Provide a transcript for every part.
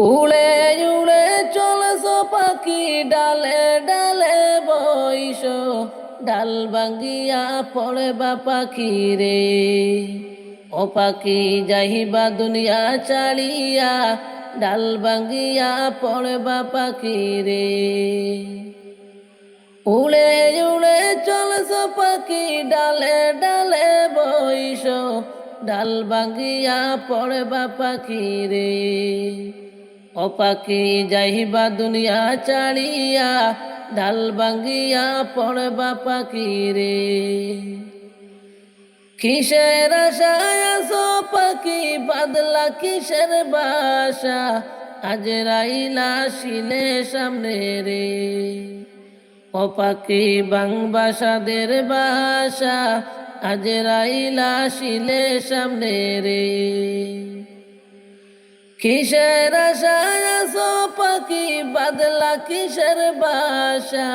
উড়ে উড়ে চলছ পাখি ডালে ডালে বইস, ডাল ভাঙ্গিয়া পড়বা পাখি রে। ও পাখি যাইবা দুনিয়া ছাড়িয়া, ডাল ভাঙ্গিয়া পড়বা পাখি রে। উড়ে উড়ে চলছ পাখি ডালে ডালে বইস, ডাল ভাঙ্গিয়া পড়বা পাখি রে। ও পাখি যাইবা দুনিয়া ছাড়িয়া, ডাল ভাঙ্গিয়া পড়বা পাখি রে। কিসের আশায় আছো পাখি, বাদলা কিসের বাসা, আজরাইলা শিলে সামনে রে। ও পাখি বাংবা সাদের বাসা, আজরাইলা শিলে সামনে রে। কিসের আশায় আছো পাখি, বাদলা কিসের বাসা,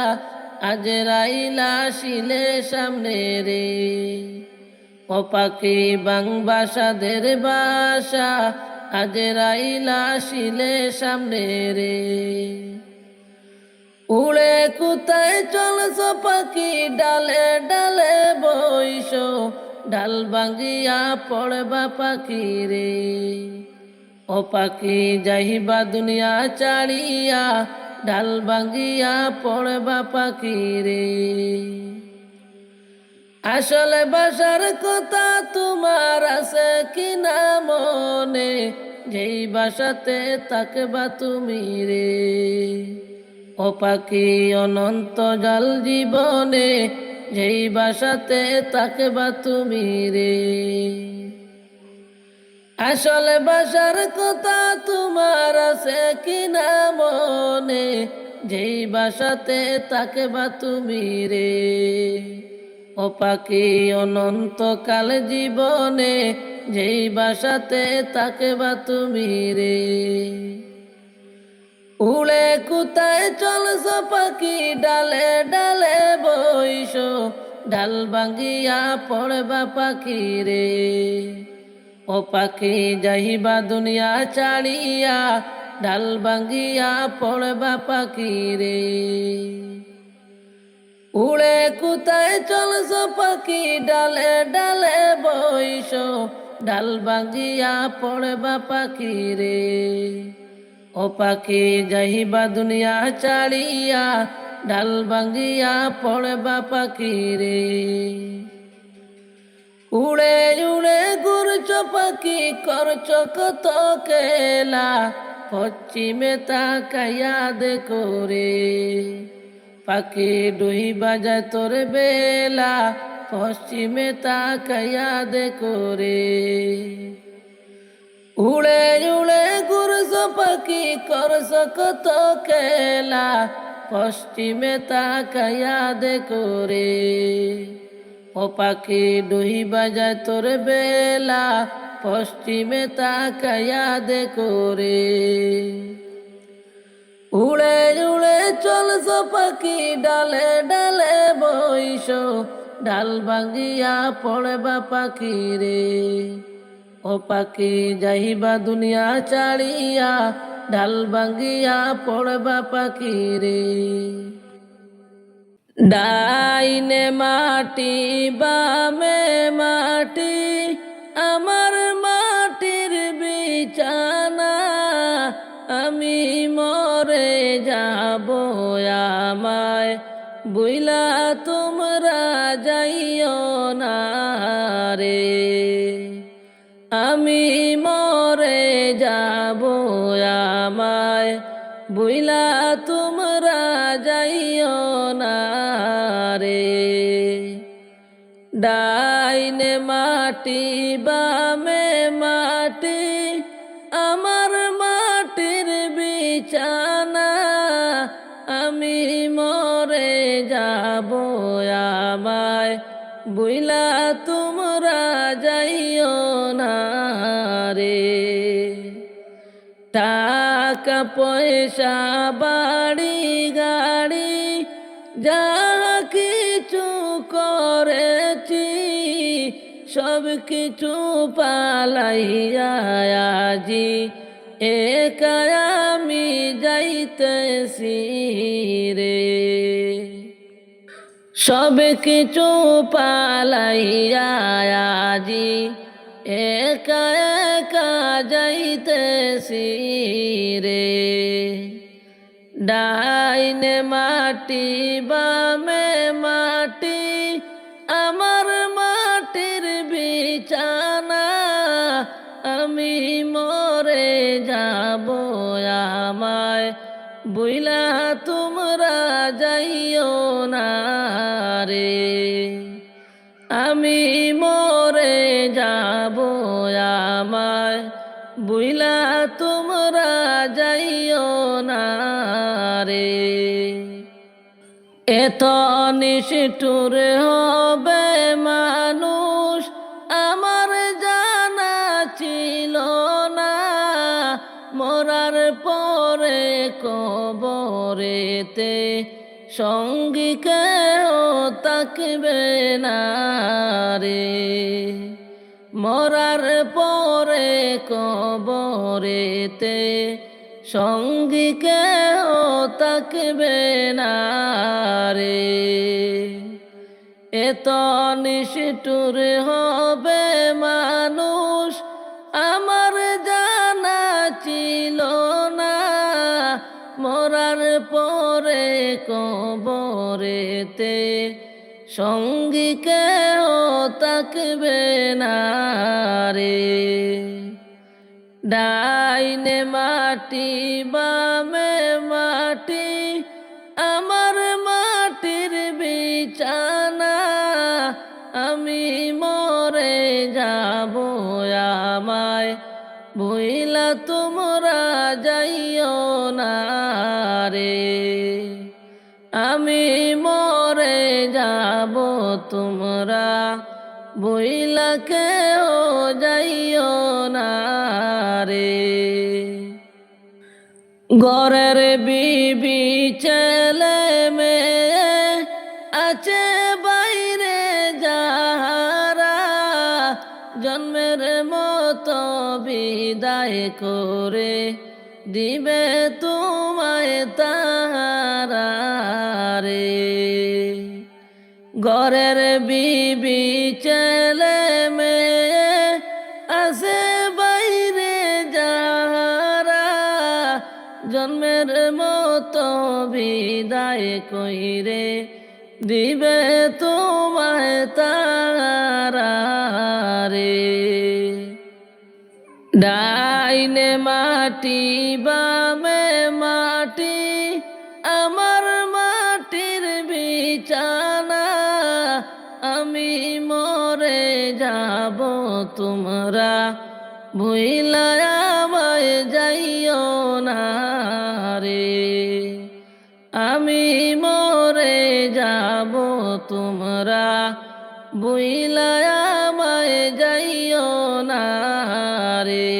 আজরাইলা শিলে সামনে রে। ও পাখি বাংবা সাদের বাসা, আজরাইলা শিলে সামনে রে। উড়ে কোথায় চলছ পাখি ডালে ডালে বইস, ডাল ভাঙ্গিয়া পড়বা পাখি রে। ও পাখি যাইবা দুনিয়া ছাড়িয়া, ডাল ভাঙ্গিয়া পড়বা পাখি রে। আসলে বাসার কথা তোমার আছে কিনা মনে, যেই বাসাতে থাকবা তুমি রে। ও পাখি অনন্ত জল জীবনে, যেই বাসাতে থাকবা তুমি রে। আসলে বাসার কথা তোমার আছে কিনা মনে, যেই বাসাতে থাকবা তুমি রে। ও পাখি অনন্তকাল জীবনে, যেই বাসাতে থাকবা তুমি রে। উড়ে কোথায় চলছ পাখি ডালে ডালে বইস, ডাল ভাঙ্গিয়া পড়বা পাখি রে। ও পাখি যাইবা দুনিয়া ছাড়িয়া, ডাল ভাঙ্গিয়া পড়বা পাখি রে। উড়ে কোথায় চলছ পাখি ডালে ডালে বইস, ডাল ভাঙ্গিয়া পড়বা পাখি রে। ও পাখি যাইবা দুনিয়া ছাড়িয়া, ডাল ভাঙ্গিয়া পড়বা পাখি রে। উড়ে উড়ে ঘুরছ পাখি করছ কত খেলা, পশ্চিমে তাকাইয়া দেখো রে। পাখি ডুই বাজায় তোর বেলা, পশ্চিমে তাকাইয়া দেখো রে। উড়ে উড়ে ঘুরছ পাখি করছ কত খেলা, পশ্চিমে তাকাইয়া দেখো রে। ও পাখি ডুই বাজায় তোর বেলা, পশ্চিমে তাকাইয়া দেখো রে। উড়ে উড়ে চলছ পাখি ডালে ডালে বইস, ডাল ভাঙ্গিয়া পড়বা পাখি রে। ও পাখি যাইবা দুনিয়া ছাড়িয়া, ডাল ভাঙ্গিয়া পড়বা পাখি রে। ডাইনে মাটি বামে মাটি, আমার মাটির বিছানা, আমি মরে যাব আমায় বুইলা তোমরা যাইও না রে। আমি মরে যাব আমায় বুইলা তোমরা যাইও না রে। ডাইনে মাটি বামে মাটি, আমার মাটির বিছানা, আমি মরে যাব আমায় বুইলা তোমরা যাইও না রে। টাকা পয়সা বাড়ি গাড়ি যা কিছু করেছি, সব কিছু পালাইয়া আজি একা যাইতেছি রে। সব কিছু পালাইয়া আজি একা একা যাইতেছি রে। ডাইনে মাটি বামে মাটি আমার মাটির বিছানা, আমি মরে যাব আমায় বুইলা তোমরা যাইও না রে। আমি মরে যাব আমায় বুইলা তোমরা যাইও না রে। এত নিষ্ঠুর হবে মানুষ আমার জানা ছিল না, মরার পরে কবরেতে সঙ্গী কেউ থাকবে না রে। মরার পরে কবরেতে সঙ্গী কেউ থাকবে না রে। এত নিষ্ঠুর হবে মানুষ আমার জানা ছিল না, মরার পরে কবরেতে সঙ্গী কেউ থাকবে না রে। ডাইনে মাটি বামে মাটি আমার মাটির বিছানা, আমি মরে যাব আমায় ভুইলা তোমরা যাইও না রে। আমি মরে যাব তোমরা ভুইলা কেউ যাইও না রে। ঘরের বিবি ছেলে মেয়ে আছে বাইরে যাহারা, জন্মের মতো বিদায় করে দিবে তোমায় তাহারা রে। ঘরের বিবি ছেলে মেয়ে আছে বাইরে যাহারা, জন্মের মতো বিদায় কইরে দিবে তোমায় তারা রে। ডাইনে মাটি বামে মাটি আমার মাটির বিছানা, আমি মরে যাব তোমরা ভুইলা আমায় যাইও না রে। আমি মরে যাব তোমরা ভুইলা আমায় যাইও না রে।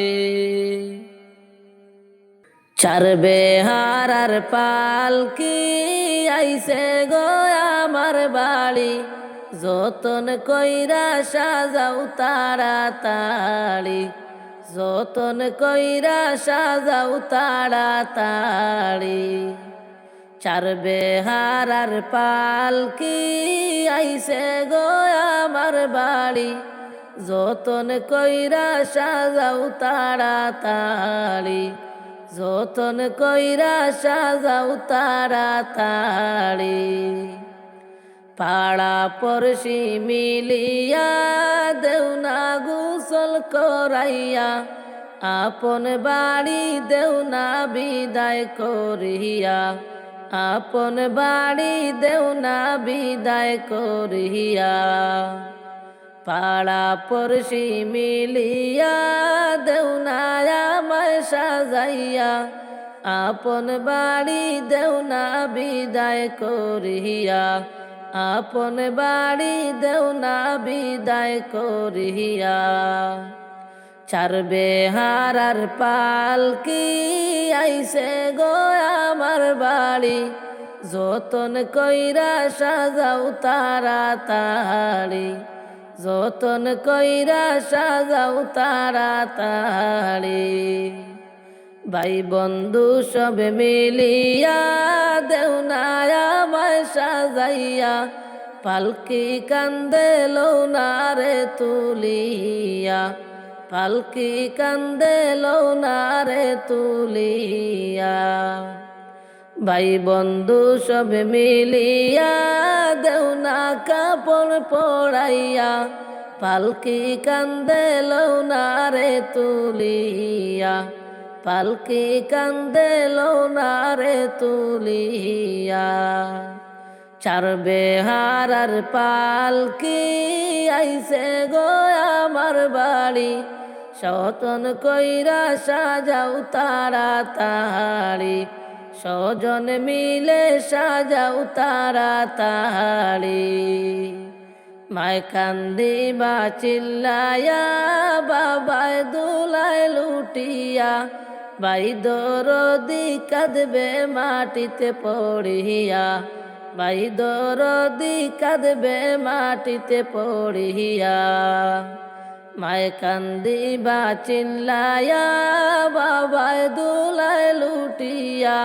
ছাড়বে হারার পালকি আইছে গো আমার বাড়ি, যতন কইরা সাজাও তাড়াতাড়ি, যতন কইরা সাজাও তাড়াতাড়ি। ছাড়বে হারার পালকি আইছে গো আমার বাড়ি, যতন কইরা সাজাও তাড়াতাড়ি, যতন কইরা সাজাও তাড়াতাড়ি। পাড়া পড়শি মিলিয়া দেও না গোসল করাইয়া, আপন বাড়ি দেও না বিদায় করিয়া, আপন বাড়ি দেও না বিদায় করিয়া। পাড়া পড়শি মিলিয়া দেও না আমায় সাজাইয়া, আপন বাড়ি দেও না বিদায় করিয়া, আপন বাড়ি দেও না বিদায় করিয়া। ছাড়বে হারার পালকি আইছে গো আমার বাড়ি, যতন কইরা সাজাও তাড়াতাড়ি, যতন কইরা সাজাও তাড়াতাড়ি। ভাই বন্ধু সব মিলিয়া দেও না আমায় সাজাইয়া, পালকি কান্দে লৌনারে তুলিয়া, পালকি কান্দে লৌনারে তুলিয়া। ভাই বন্ধু সব মিলিয়া দেও না কাপড় পরাইয়া, পালকি কান্দে লৌনারে তুলিয়া, পালকি কান্দে লৌনারে তুলিয়া। চার বেহারার পালকি আইছে গো আমার বাড়ি, সতন কইরা সাজাও তাড়াতাড়ি, স্বজন মিলে সাজাও তাড়াতাড়ি। মায় কান্দিবা চিল্লায়া, বাবায় দুলায় লুটিয়া, ভাই দরদি কাঁদবে মাটিতে পড়িয়া, ভাই দরদি কাঁদবে মাটিতে পড়িয়া। মায় কান্দিবা চিল্লায়া, বাবায় দুলায় লুটিয়া,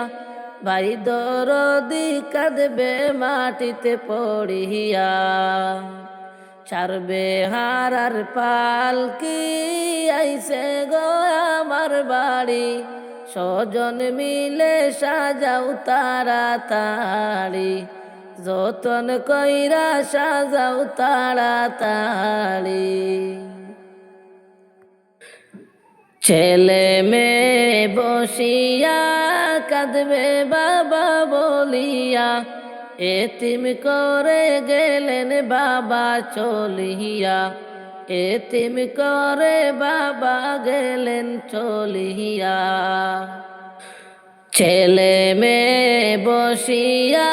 ভাই দরদি কাঁদবে মাটিতে পড়িয়া। চার বেহারার পালকি আইছে গো আমার বাড়ি, স্বজন মিলে সাজাও তাড়াতাড়ি, যতন কইরা সাজাও তাড়াতাড়ি। ছেলে মেয়ে বসিয়া কাঁদবে বাবা বলিয়া, এতিম করে গেলেন বাবা চলিয়া, এতিম করে বাবা গেলেন চলিয়া। ছেলে মেয়ে বসিয়া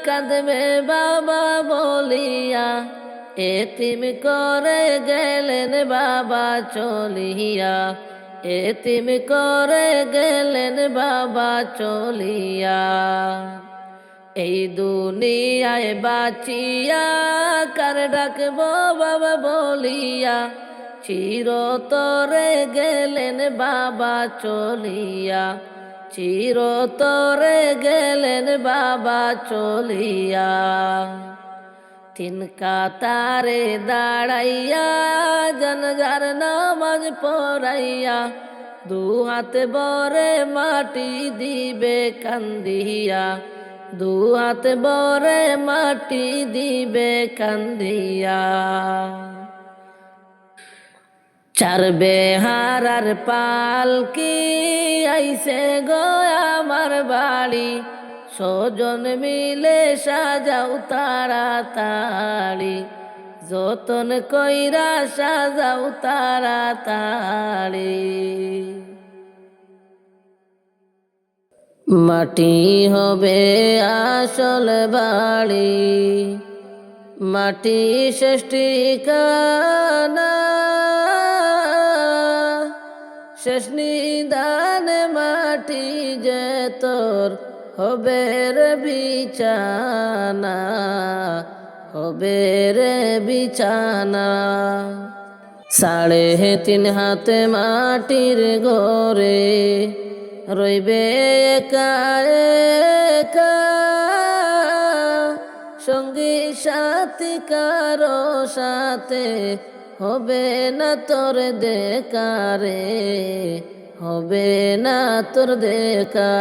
কাঁদবে বাবা বলিয়া, এতিম করে গেলেন বাবা চলিয়া, এতিম করে গেলেন বাবা চলিয়া। এই দুনিয়ায় বাঁচিয়া কার ডাকবো বাবা বলিয়া, চিরতরে গেলেন বাবা চলিয়া, চিরতরে গেলেন বাবা চলিয়া। তিন কাতারে দাঁড়াইয়া জানাজার নামাজ পড়াইয়া, দু হাতে বরে মাটি দিবে কান্দিয়া, দু হাতে বরে মাটি দিবে কান্দিয়া। চার বেহারার পালকি আইছে গো আমার বাড়ি, স্বজন মিলে সাজাও তাড়াতাড়ি, যতন কইরা সাজাও তাড়াতাড়ি। মাটি হবে আসল বাড়ি, মাটি শেষ ঠিকানা, শেষ নিদান মাটি যে তোর হবে রে বিছানা, হবে রে বিছানা। 3.5 হাতে মাটির ঘরে রইবে একা একা, সঙ্গী সাথী কারো সাথে হবে না তোর দেখা রে, হবে না তোর দেখা।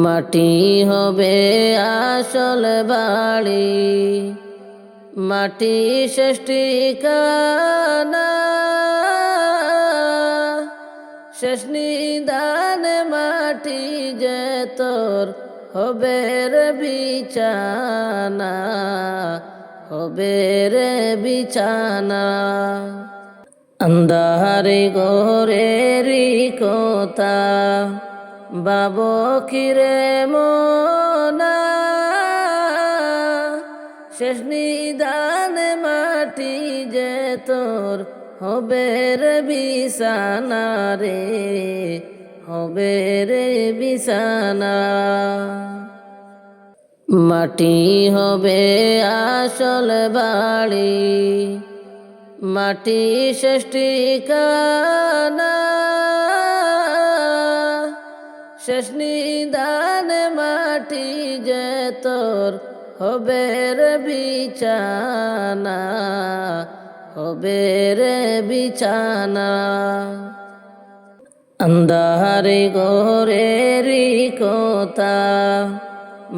মাটি হবে আসল বাড়ি, মাটি শেষ ঠিকানা, শেষ নিদান মাটি যে তোর হবে রে বিছানা, হবে রে বিছানা। আন্ধারে ঘরেরই কথা বাবো কিরে মনা, শেষ নিদান মাটি যে তোর হবে রে বিছানা রে, হবে রে বিছানা। মাটি হবে আসল বাড়ি, মাটি শেষ ঠিকানা, শেষ নিদানে মাটি যে তোর হবে রে বিছানা, হবে রে বিছানা। আন্ধারে ঘরেরই কথা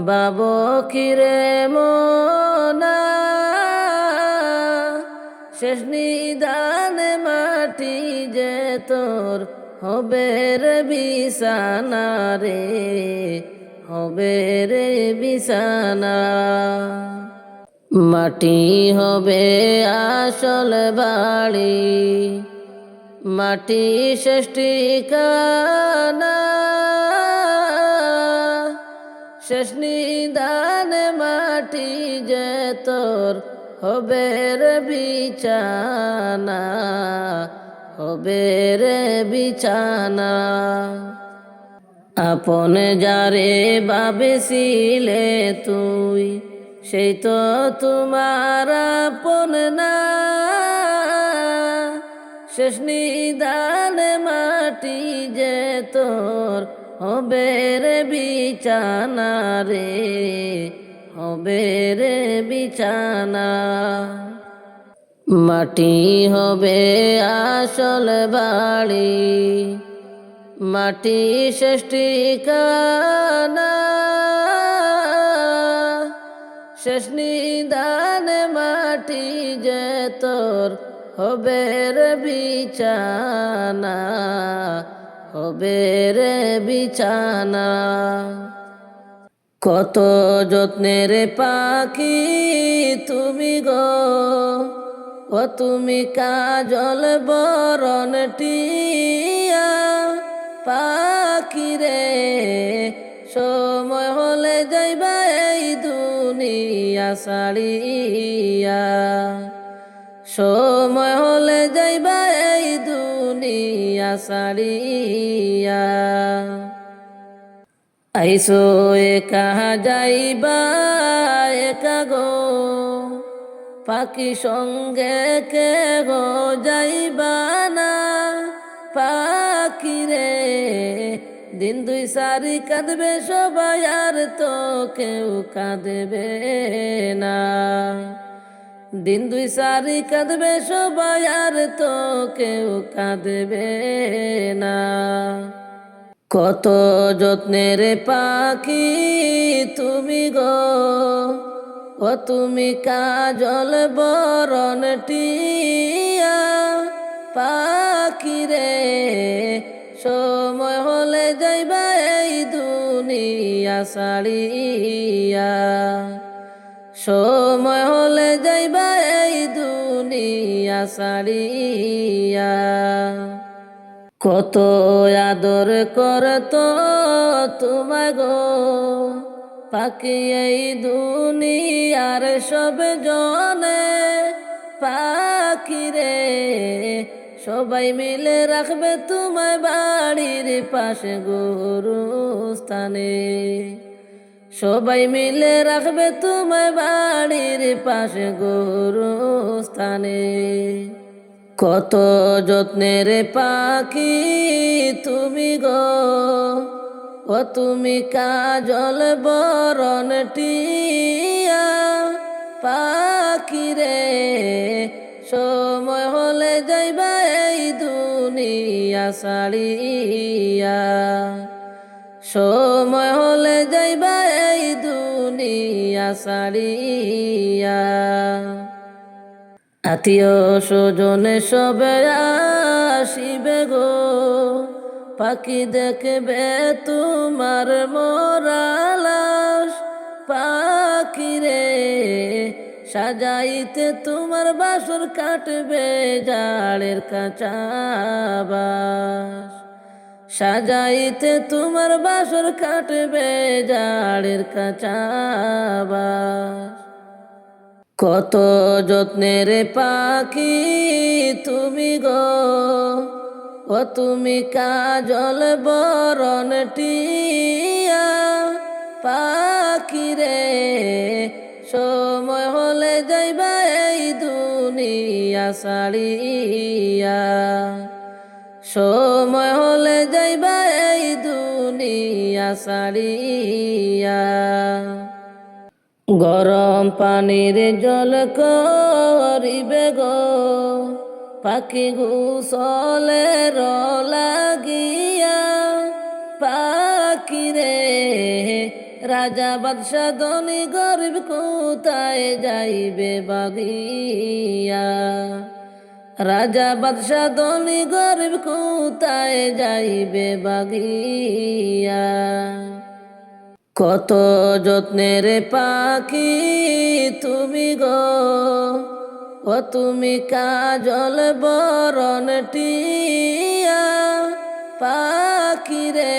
বাবো কিরে মনা, শেষ নিদানে মাটি যে তোর হবে রে বিছানা রে, হবে রে বিছানা। মাটি হবে আসল বাড়ি, মাটি শেষ ঠিকানা, শেষ নিদানে মাটি যে তোর হবে রে বিছানা, হবে রে বিছানা। আপন যারে ভাবেছিলে তুই, সেই তো তোমার আপন না, শেষ নিদানে মাটি যে তোর হবে রে বিছানা রে, হবে রে বিছানা। মাটি হবে আসল বাড়ি, মাটি শেষ ঠিকানা, শেষ নিদানে মাটি যে তোর হবে রে বিছানা, হবে রে বিছানা। কত যত্নের পাখি তুমি গো, ও তুমি কাজল বরণ টিয়া পাখি রে, সময় হলে যাইবা এই দুনিয়া ছাড়িয়া, সময় হলে যাইবা এই দুনিয়া ছাড়িয়া। আইসো একা যাইবা একা গো, পাখি সঙ্গে কে গো যাইবা না, পাখি রে দিন দুই সারি কাঁদবে সবাই আর তো কেউ কাঁদবে না, দিন দুই সারি কাঁদবে সবাই আর তো কেউ কাঁদবে না। কত যত্নের পাখি তুমি গো, ও তুমি কাজল বরণ টিয়া পাখি রে, সময় হলে যাইবা এই দুনিয়া ছাড়িয়া, সময় হলে যাইবা এই দুনিয়া ছাড়িয়া। কত আদর করত তোমায় গো, পাখি এই দুনিয়ার সব জনে, পাখি রে সবাই মিলে রাখবে তোমায় বাড়ির পাশে গোরস্থানে, সবাই মিলে রাখবে তোমায় বাড়ির পাশে গোরস্থানে। কত যত্নের পাখি তুমি গো, ও তুমি কাজল বরণ টিয়া পাখি রে, সময় হলে যাইবা এই দুনিয়া ছাড়িয়া, সময় হলে যাইবা এই দুনিয়া ছাড়িয়া। আত্মীয় স্বজন সবে আসিবে গো, পাখি দেখবে তোমার মরা লাশ, পাখি রে সাজাইতে তোমার বাসর কাটবে জাড়ের কাঁচা বাঁশ, সাজাইতে তোমার বাসর কাটবে জাড়ের কাঁচা বাঁশ। কত যত্নের পাখি তুমি গো, ও তুমি কাজল বরণ টিয়া পাখি রে, সময় হলে যাইবা এই দুনিয়া ছাড়িয়া, সময় হলে যাইবা এই দুনিয়া সারিয়া। গরম পানির জল করিবে গো পাখি গোসলের লাগিয়া। পাখি রে রাজা বাদশাহ ধনী গরিব কোথায় যাইবে বাগিয়া। রাজা বাদশাহ ধনী গরিব কোথায় যাইবে বাগিয়া। কত যত্নের পাখি তুমি গো, ও তুমি কাজল বরণ টিয়া। পাখি রে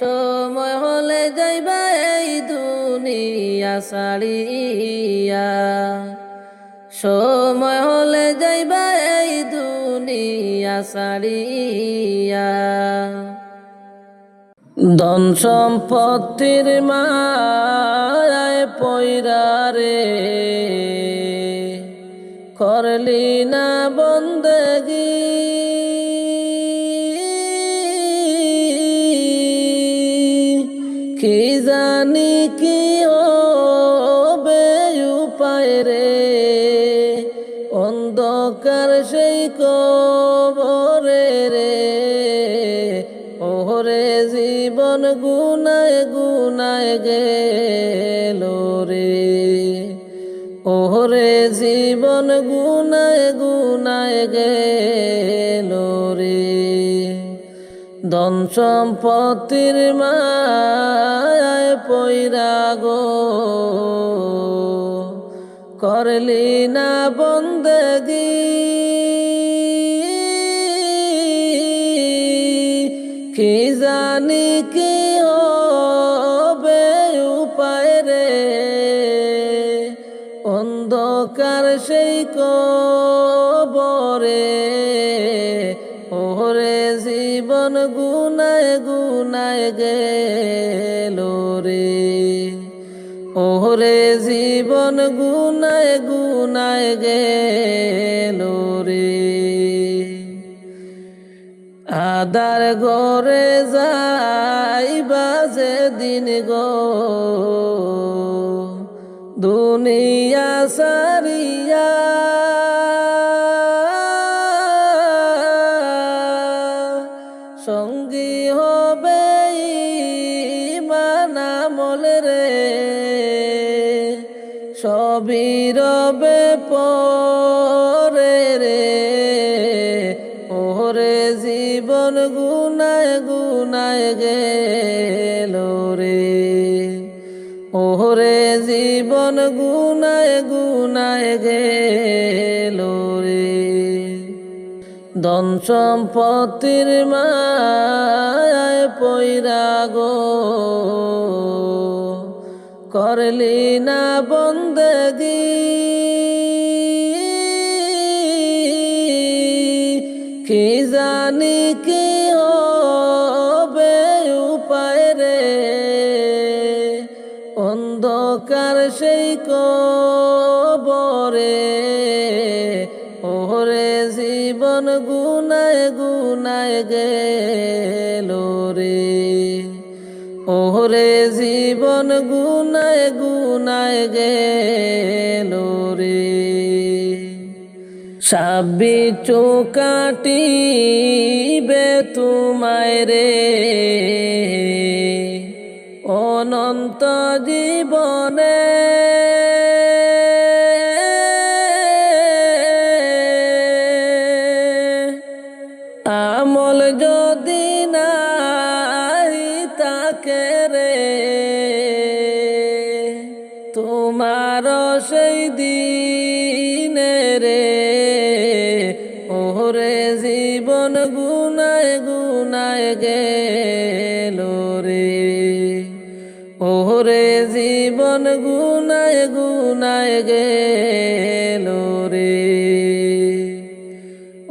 সময় হলে যাইবা এই দুনিয়া ছাড়িয়া। সময় হলে যাইবা এই দুনিয়া ছাড়িয়া। ধন সম্পত্তির মায়ায় পয়রা রে করলি না বন্দেগি। কি জানি কি হবে উপায় রে অন্ধকার সেই কবরে রে। ওরে জীবন গুনায় গুনায় গেল রে। ওরে জীবন গুনায় গুনায় গেল রে। ধন সম্পত্তির মায়ায় পয়রা গো করলি না বন্দেগি। কি জানি কি হবে উপায় রে অন্ধকার সেই কবরে। ওরে জীবন গুনায় গুনায় গেল রে। ওরে জীবন গুনায় গুনায় গেল রে। আদার ঘরে যাইবা যেদিন গো দুনিয়া সারিয়া। সঙ্গী হবে ইমান আমল রে সবই রবে পরে রে। ওরে জীবন গুনায় গুনায় গেল রে। ওরে জীবন গুনায় গুনায় গেল রে। ধন সম্পত্তির মায়ায় পয়রা গো করলি না বন্দেগি। কি জানি কি হবে উপায় রে অন্ধকার সেই কবরে। ওরে জীবন গুনায় গুনায় গেল রে। ওরে জীবন গুনায় গুনায় গেল রে। সাবি চোকাটিবে তোমায় রে অনন্ত জীবনে। আমল যদি নাই তাকে রে তোমার সেই দিনে রে। ওরে জীবন গুনায় গুনায় গেল রে। ওরে জীবন গুনায় গুনায় গেল রে।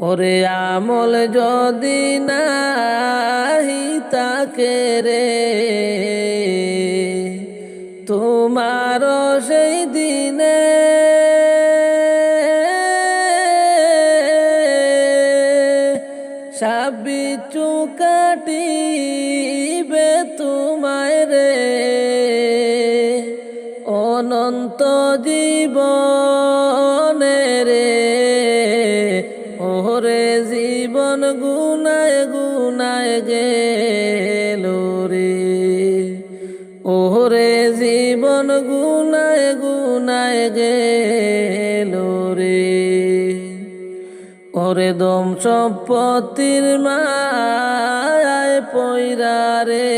ওরে আমল যদি নাহি তাকে রে তোমার সেই দিনে। সাবি চুকাটিবে জীবনে রে, ওরে জীবন গুনায় গুনায় গেল রে, ওরে জীবন গুনায় গুনায় গেল রে। ওরে দম সম্পত্তির মায় পয়রা রে,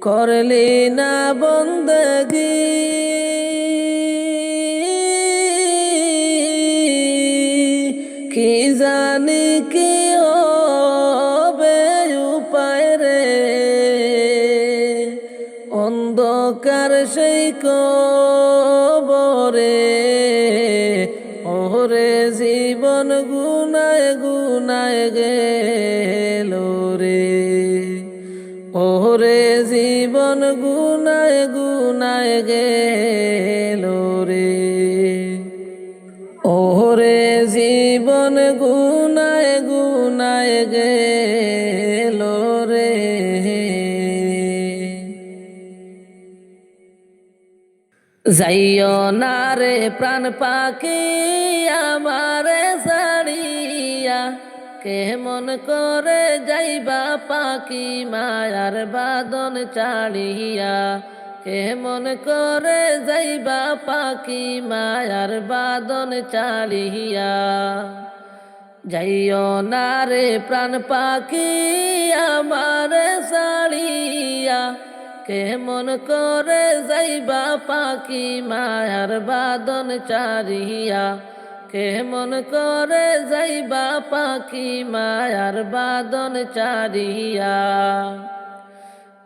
করলি না বন্দেগি, কি জানি কি হবে উপায় রে, অন্ধকার সেই কবরে, ওরে জীবন গুনায় গুনায় গেল রে, ওরে জীবন গুনায় গুনায় গেল রে, ওরে জীবন গুনায় গুনায় গেল রে। যাইও না রে প্রাণ পাখি আমারে ছাড়িয়া, কেমন করে যাইবা পাখি মায়ার বাঁধন ছাড়িয়া, কেমন করে যাইবা পাখি মায়ার বাঁধন ছাড়িয়া। যাইও না রে প্রাণ পাখি আমারে ছাড়িয়া, কেমন করে যাইবা পাখি মায়ার বাঁধন ছাড়িয়া, কেমন করে যাইবা পাখি মায়ার বাঁধন ছাড়িয়া।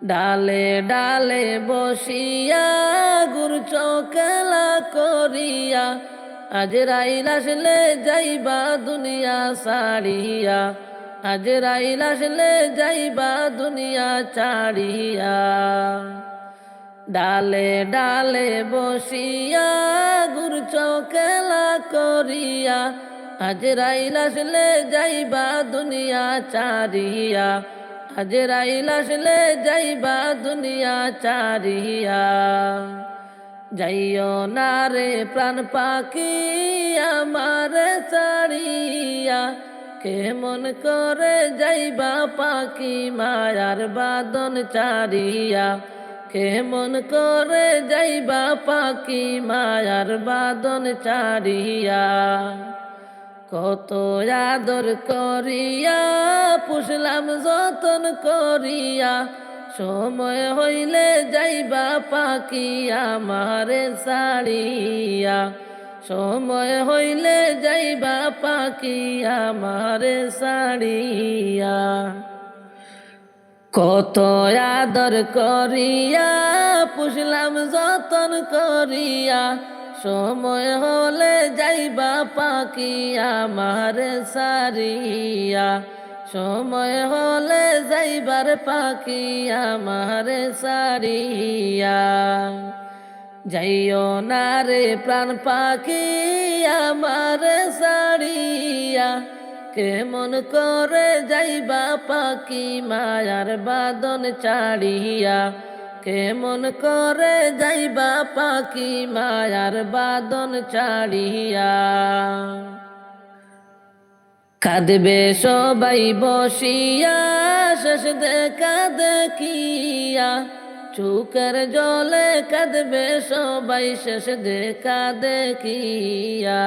ডালে ডালে বসিয়া ঘুরছ খেলা করিয়া, আজরাইল আসলে যাইবা দুনিয়া ছাড়িয়া, আজরাইল আসলে যাইবা দুনিয়া ছাড়িয়া। ডালে ডালে বসিয়া ঘুরছ খেলা করিয়া, আজরাইল আসলে যাইবা দুনিয়া ছাড়িয়া, আজরাইল আসলে যাইবা দুনিয়া ছাড়িয়া। যাইও না রে প্রাণ পাখি আমারে ছাড়িয়া, কেমন করে যাইবা পাখি মায়ার বাঁধন ছাড়িয়া, কেমন করে যাইবা পাখি মায়ার বাঁধন ছাড়িয়া। কত আদর করিয়া পুষলাম যতন করিয়া, সময় হইলে যাইবা পাখি আমারে ছাড়িয়া, সময় হইলে যাইবা পাখি আমারে ছাড়িয়া। কত আদর করিয়া পুষলাম যতন করিয়া, সময় হলে যাইবা পাখি আমারে ছাড়িয়া, সময় হলে যাইবার পাখি আমারে ছাড়িয়া। যাইও না রে প্রাণ পাখি আমারে ছাড়িয়া, কেমন করে যাইবা পাখি মায়ার বাঁধন ছাড়িয়া, কেমন করে যাইবা পাখি মায়ার বাঁধন ছাড়িয়া। কাঁদবে সবাই বসিয়া শেষ দেখা দেখিয়া, চোখের জলে কাঁদবে সবাই শেষ দেখা দেখিয়া,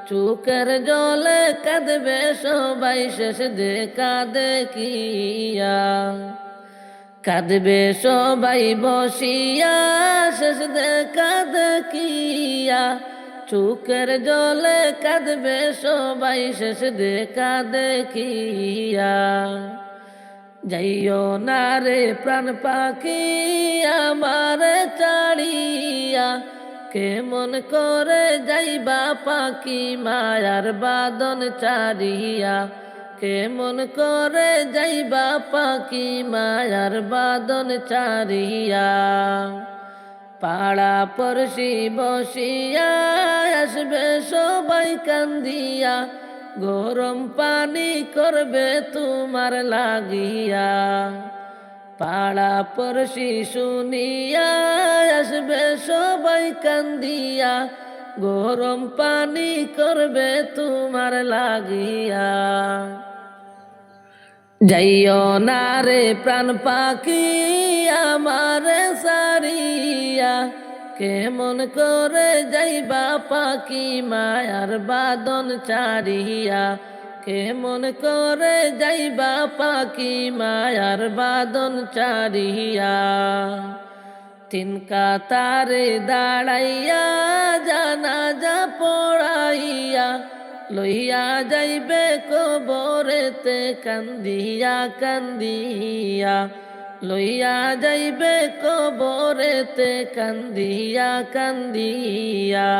চোখের জলে কাঁদবে সবাই শেষ দেখা দেখিয়া। কাঁদবে সবাই বসিয়া শেষ দেখা দেখিয়া, চোখের জলে কাঁদবে সবাই শেষ দেখা দেখিয়া। যাইও না রে প্রাণ পাখি আমারে ছাড়িয়া, কেমন করে যাইবা পাখি মায়ার বাঁধন ছাড়িয়া, কেমন করে যাইবা পাখি মায়ার বাঁধন ছাড়িয়া। পাড়া পড়শি বসিয়া আসবে সবাই কান্দিয়া, গরম পানি করবে তোমার লাগিয়া, পাড়া পড়শি শুনিয়া আসবে সবাই কান্দিয়া, গরম পানি করবে তোমার লাগিয়া। যাইও না রে প্রাণ পাখি আমার সারিয়া, কেমন করে যাইবা পাখি মায়ার বাদন চারিয়া, কেমন করে যাইবা পাখি মায়ার বাদন চারিয়া। তিন কাতারে দাঁড়াইয়া জানাজা পড়াইয়া, লইয়া যাইবে কবরেতে কান্দিয়া কান্দিয়া, লইয়া যাইবে কবরেতে কান্দিয়া কান্দিয়া।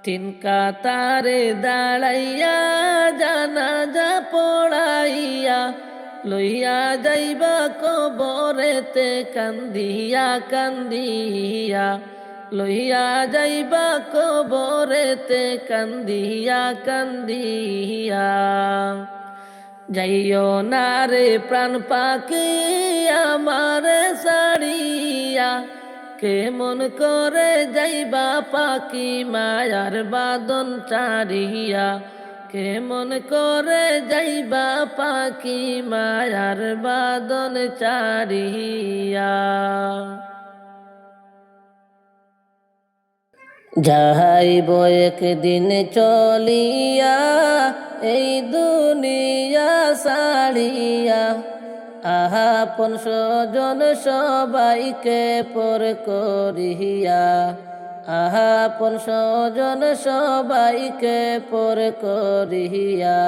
তিন কাতারে দাঁড়াইয়া জানাজা পড়াইয়া, লইয়া যাইবা কবরেতে কান্দিয়া কান্দিয়া, লইয়া যাইবা কবরেতে কান্দিয়া কান্দিয়া। যাইও না রে প্রাণ পাখি আমার সারিয়া, কেমন করে যাইবা পাখি মায়ার বাদন চারিয়া, কেমন করে যাইবা পাখি মায়ার বাদন চারিয়া। যাইব একদিন চলিয়া এই দুনিয়া সারিয়া, আপন স্বজন সবাইকে পর করিয়া, আপন স্বজন সবাইকে পর করিয়া।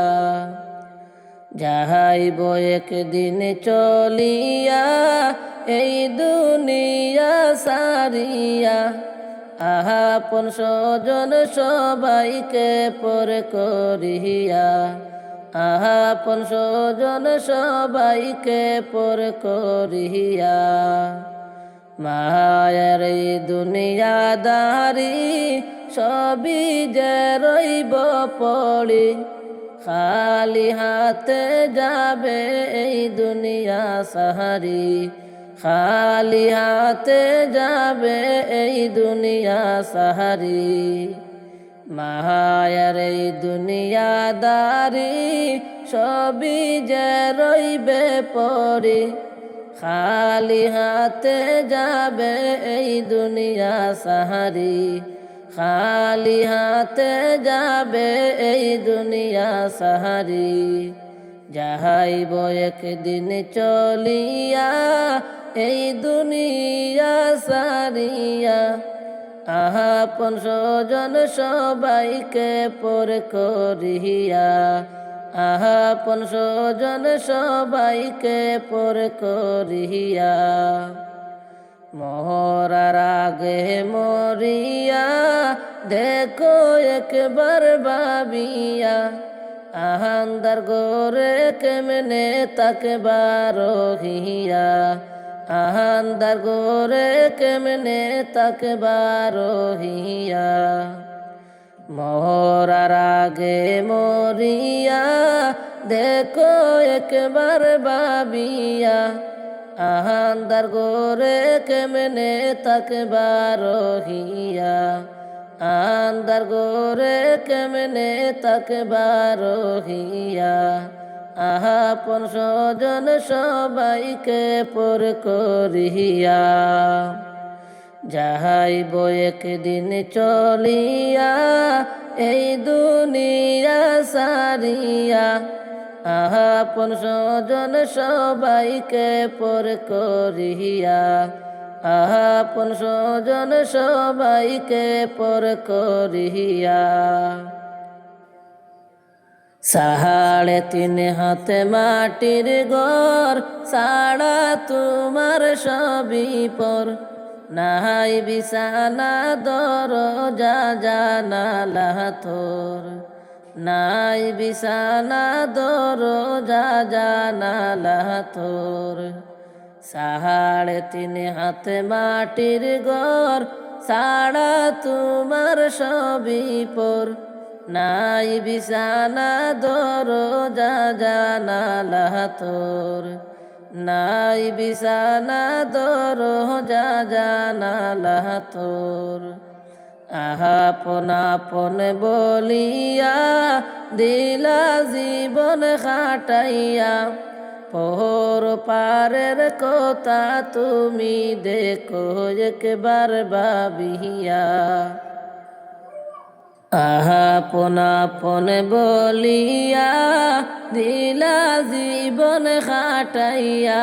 যাইব একদিন চলিয়া এই দুনিয়া সারিয়া, আপন স্বজন সবাইকে পর করিয়া, আপন স্বজন সবাইকে পর করিয়া। মায়ার এই দুনিয়াদারি সবই যে রইব পড়ি, খালি হাতে যাবে এই দুনিয়া সাহারি, খালি হাতে যাবে এই দুনিয়া সাহারি। মায়ার এই দুনিয়াদারি সবই যে রইবে পড়ি, খালি হাতে যাবে এই দুনিয়া সাহারি, খালি হাতে যাবে এই দুনিয়া সাহারি। যাইব একদিন চলিয়া এই দুনিয়া সারিয়া, আপন স্বজন সবাইকে পর করিয়া, আপন স্বজন সবাইকে পর করিয়া। মরার আগে মরিয়া দেখো একবার ভাবিয়া, আহান্দার গোরে কেমনে তাকবার হিয়া, আহান্দার গোরে কেমনে তাকবার হিয়া। মরার আগে মরিয়া দেখো একবার ভাবিয়া, আহান্দার গোরে কেমনে তাকবার হিয়া, আন্দার গোরে কেমনে তাকবার হিয়া। আপন স্বজন সবাইকে পর করিয়া, যাইব একদিন চলিয়া এই দুনিয়া সারিয়া, আপন স্বজন সবাইকে পর করিয়া, আপন স্বজন সবাইকে পর করিয়া। 3.5 হাতে মাটির ঘর ছাড়া তোমার সবই পর, নাই বিছানা দরজা জানালা তোর, নাই বিছানা দরজা জানালা তোর। 3.5 হাতে মাটির ঘর ছাড়া তোমার সবই পর, নাই বিছানা দরজা জানালা তোর, নাই বিছানা দরজা জানালা তোর। আপন আপন বলিয়া দিলা জীবন খাটাইয়া, পর পারের কথা তুমি দেখো একবার ভাবিয়া। আপন আপন বলিয়া দিলা জীবন খাটাইয়া,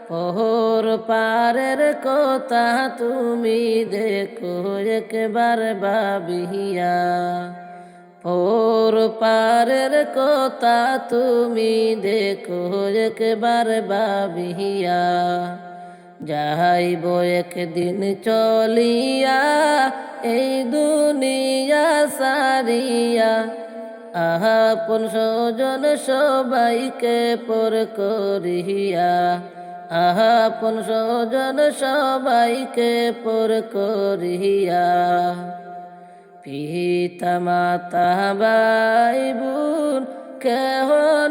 পর পারের কথা তুমি দেখো একবার ভাবিয়া। পর পারের কথা তুমি দেখো একবার ভাবিয়া। যাইব একদিন চলিয়া এই দুনিয়া সারিয়া, আপন স্বজন সবাইকে পর করিয়া, আপন স্বজন সবাইকে পর করিয়া। পিতা মাতা ভাই বোন কেহ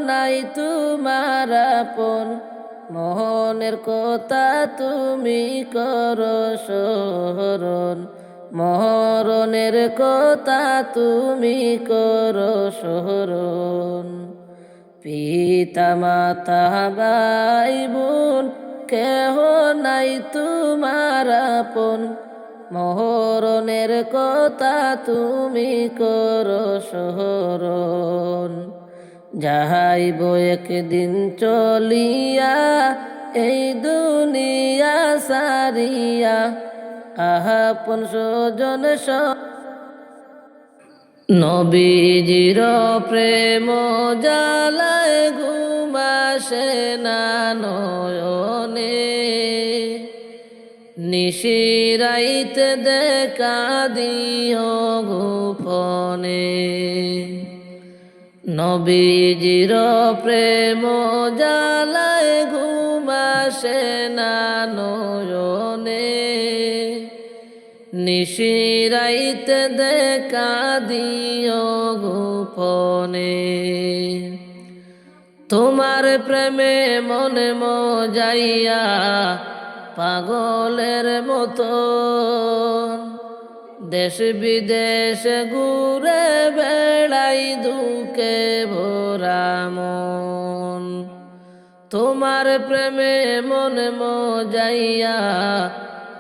নাই তোমার আপন, মনের কথা তুমি করো স্মরণ, মরণের কথা তুমি করো স্মরণ। পিতা মাতা ভাই বোন কেহ নাই তোমার আপন, মরণের কথা তুমি করো স্মরণ। যাইব একদিন চলিয়া এই দুনিয়া সারিয়া, আপন স্বজন নবীজির প্রেম জালায় ঘুম আসে না নয়নে, নিশিরাইতে দেখা দিও গোপনে। নবীজির প্রেম জালায় ঘুম আসে না নয়নে, নিশিরাইতে দেখা দিও গোপনে। তোমার প্রেমে মনে মজাইয়া পাগলের মতো, দেশ বিদেশ ঘুরে বেড়াই দুঃখে ভরা মন। তোমার প্রেমে মনে মজাইয়া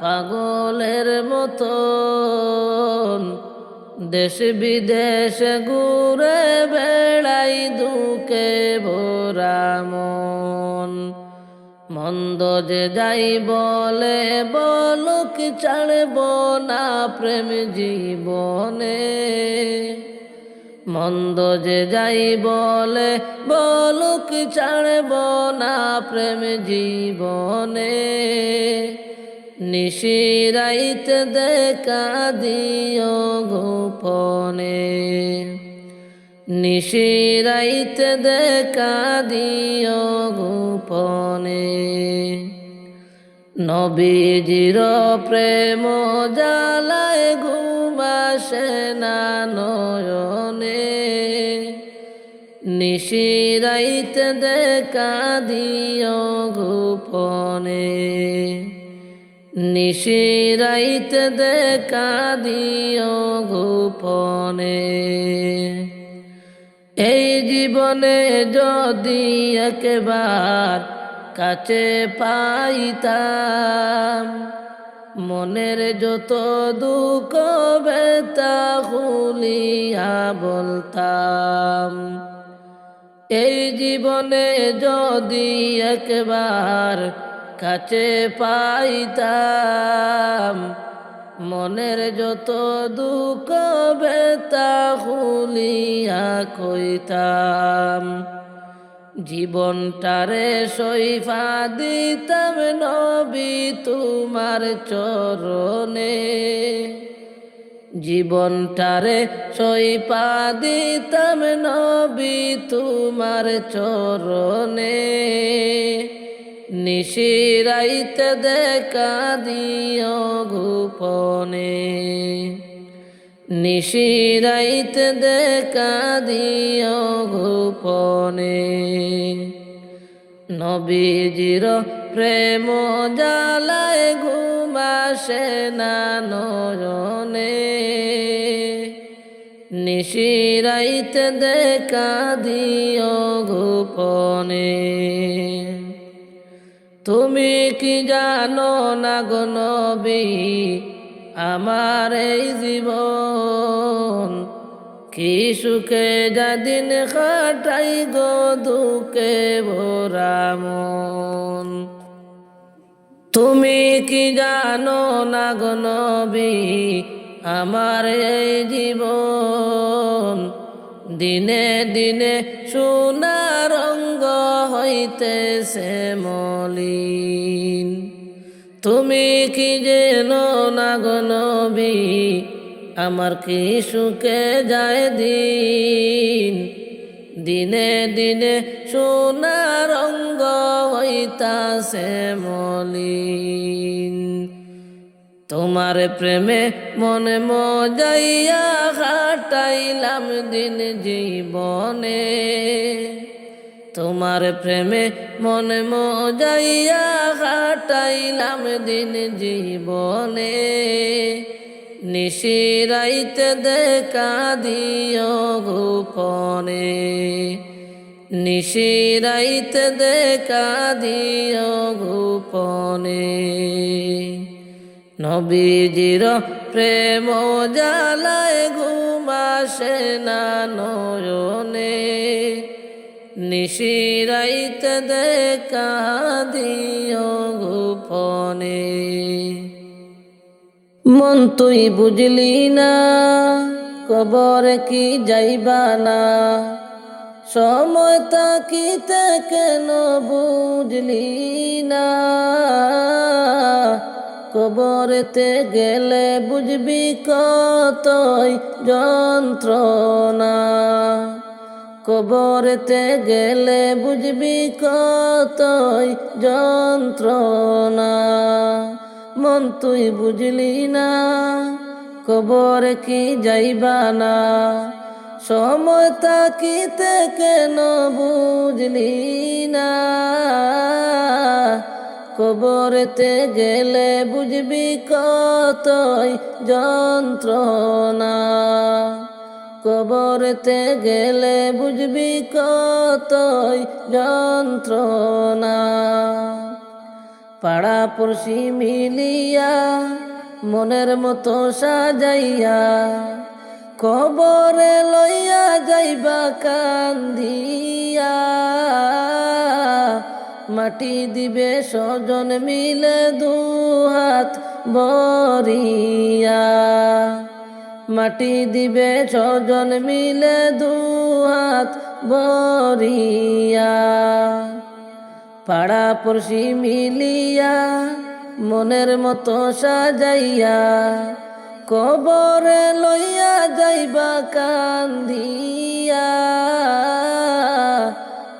পাগলের মতো, দেশ বিদেশ ঘুরে বেড়াই দুঃখে ভরা মন। মন্দ যে যাই বলে বলুক ছাড়ব না প্রেম জীবনে, মন্দ যে যাই বলে বলুক ছাড়ব না প্রেম জীবনে। নিশিরাইতে দেখা দিও গোপনে, নিশিরাইতে দেখা দিও গোপনে। নবীজির প্রেম জালায় ঘুম আসে না নয়নে, নিশিরাইতে দেখা দিও গোপনে, নিশিরাইতে দেখা দিও গোপনে। এই জীবনে যদি একবার কাছে পাইতাম, মনের যত দুঃখ ব্যথা খুলিয়া বলতাম। এই জীবনে যদি একবার কাছে পাইতাম, মনের যত দুঃখ ব্যথা খুলিয়া কইতাম। জীবনটারে সইফা দিতাম নবী তোমার চরণে, জীবনটারে সইফা দিতাম নবী তোমার চরণে। নিশিরাইতে দেখা দিও গোপনে, নিশিরাইতে দেখা দিও গোপনে। নবীজির প্রেম জ্বালায় ঘুম আসে না নয়নে, নিশিরাইতে দেখা দিও গোপনে। তুমি কি জানো না গো নবী, আমার এই জীবন কি সুখে যাদিন কাটাই গো দুঃখে ভরা মন। তুমি কি জানো না গো নবী, আমার এই জীবন দিনে দিনে সোনা রঙ্গ হইতেছে মলিন। তুমি কি জেনো না গো নবী, আমার কি সুখে যায় দিন, দিনে দিনে সোনা রঙ্গ হইতাছে মলিন। তোমার প্রেমে মনে মজাইয়া কাটাইলাম দিন জীবনে, তোমার প্রেমে মনে মজাইয়া কাটাইলাম দিন জীবনে, নিশিরাইতে দেখা দিও গোপনে, নিশিরাইতে দেখা দিও গোপনে। নবীজির প্রেম জ্বালায় ঘুম আসে না নয়নে, নিশিরাইতে দেখা দিও গোপনে। মন তুই বুঝলি না, কবর কি যাইবা না, সময় তাকিতে কেন বুঝলি না, কবরেতে গেলে বুঝবি কতই যন্ত্রণা, কবরেতে গেলে বুঝবি কতই যন্ত্রণা। মন তুই বুঝলি না, কবর কি যাইবা না, সময় তাকিতে কেন বুঝলি না, কবরেতে গেলে বুঝবি কতই যন্ত্রণা, কবরেতে গেলে বুঝবি কতই যন্ত্রণা। পাড়া পড়শি মিলিয়া মনের মতো সাজাইয়া, কবরে লইয়া যাইবা কান্দিয়া, মাটি দিবে স্বজন মিলে দুহাত বরিয়া, মাটি দিবে স্বজন মিলে দুহাত বরিয়া। পাড়া পড়শি মিলিয়া মনের মতো সাজাইয়া, কবরে লইয়া যাইবা কান্দিয়া,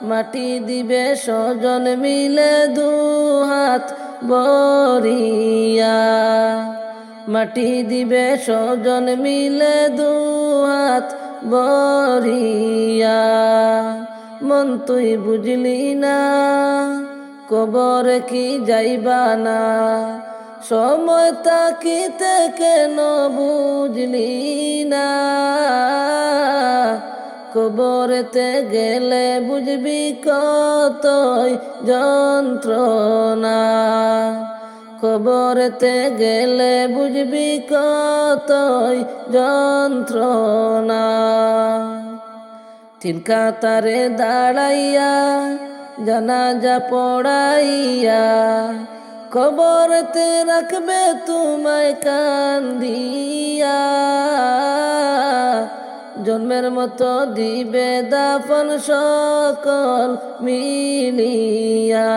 মাটি দিবে স্বজন মিলে দুহাত বরিয়া, মাটি দিবে স্বজন মিলে দুহাত বরিয়া। মন তুই বুঝলি না, কবর কি যাইবা না, সময় তাকিতে কেন বুঝলি না, কবরেতে গেলে বুঝবি কতই যন্ত্রণা, কবরেতে গেলে বুঝবি কতই যন্ত্রণা। তিন কাতারে দাঁড়াইয়া জানাজা পড়াইয়া, কবরতে রাখবে তোমায় কান্দিয়া, জন্মের মতো দিবে দাফন সকল মিলিয়া,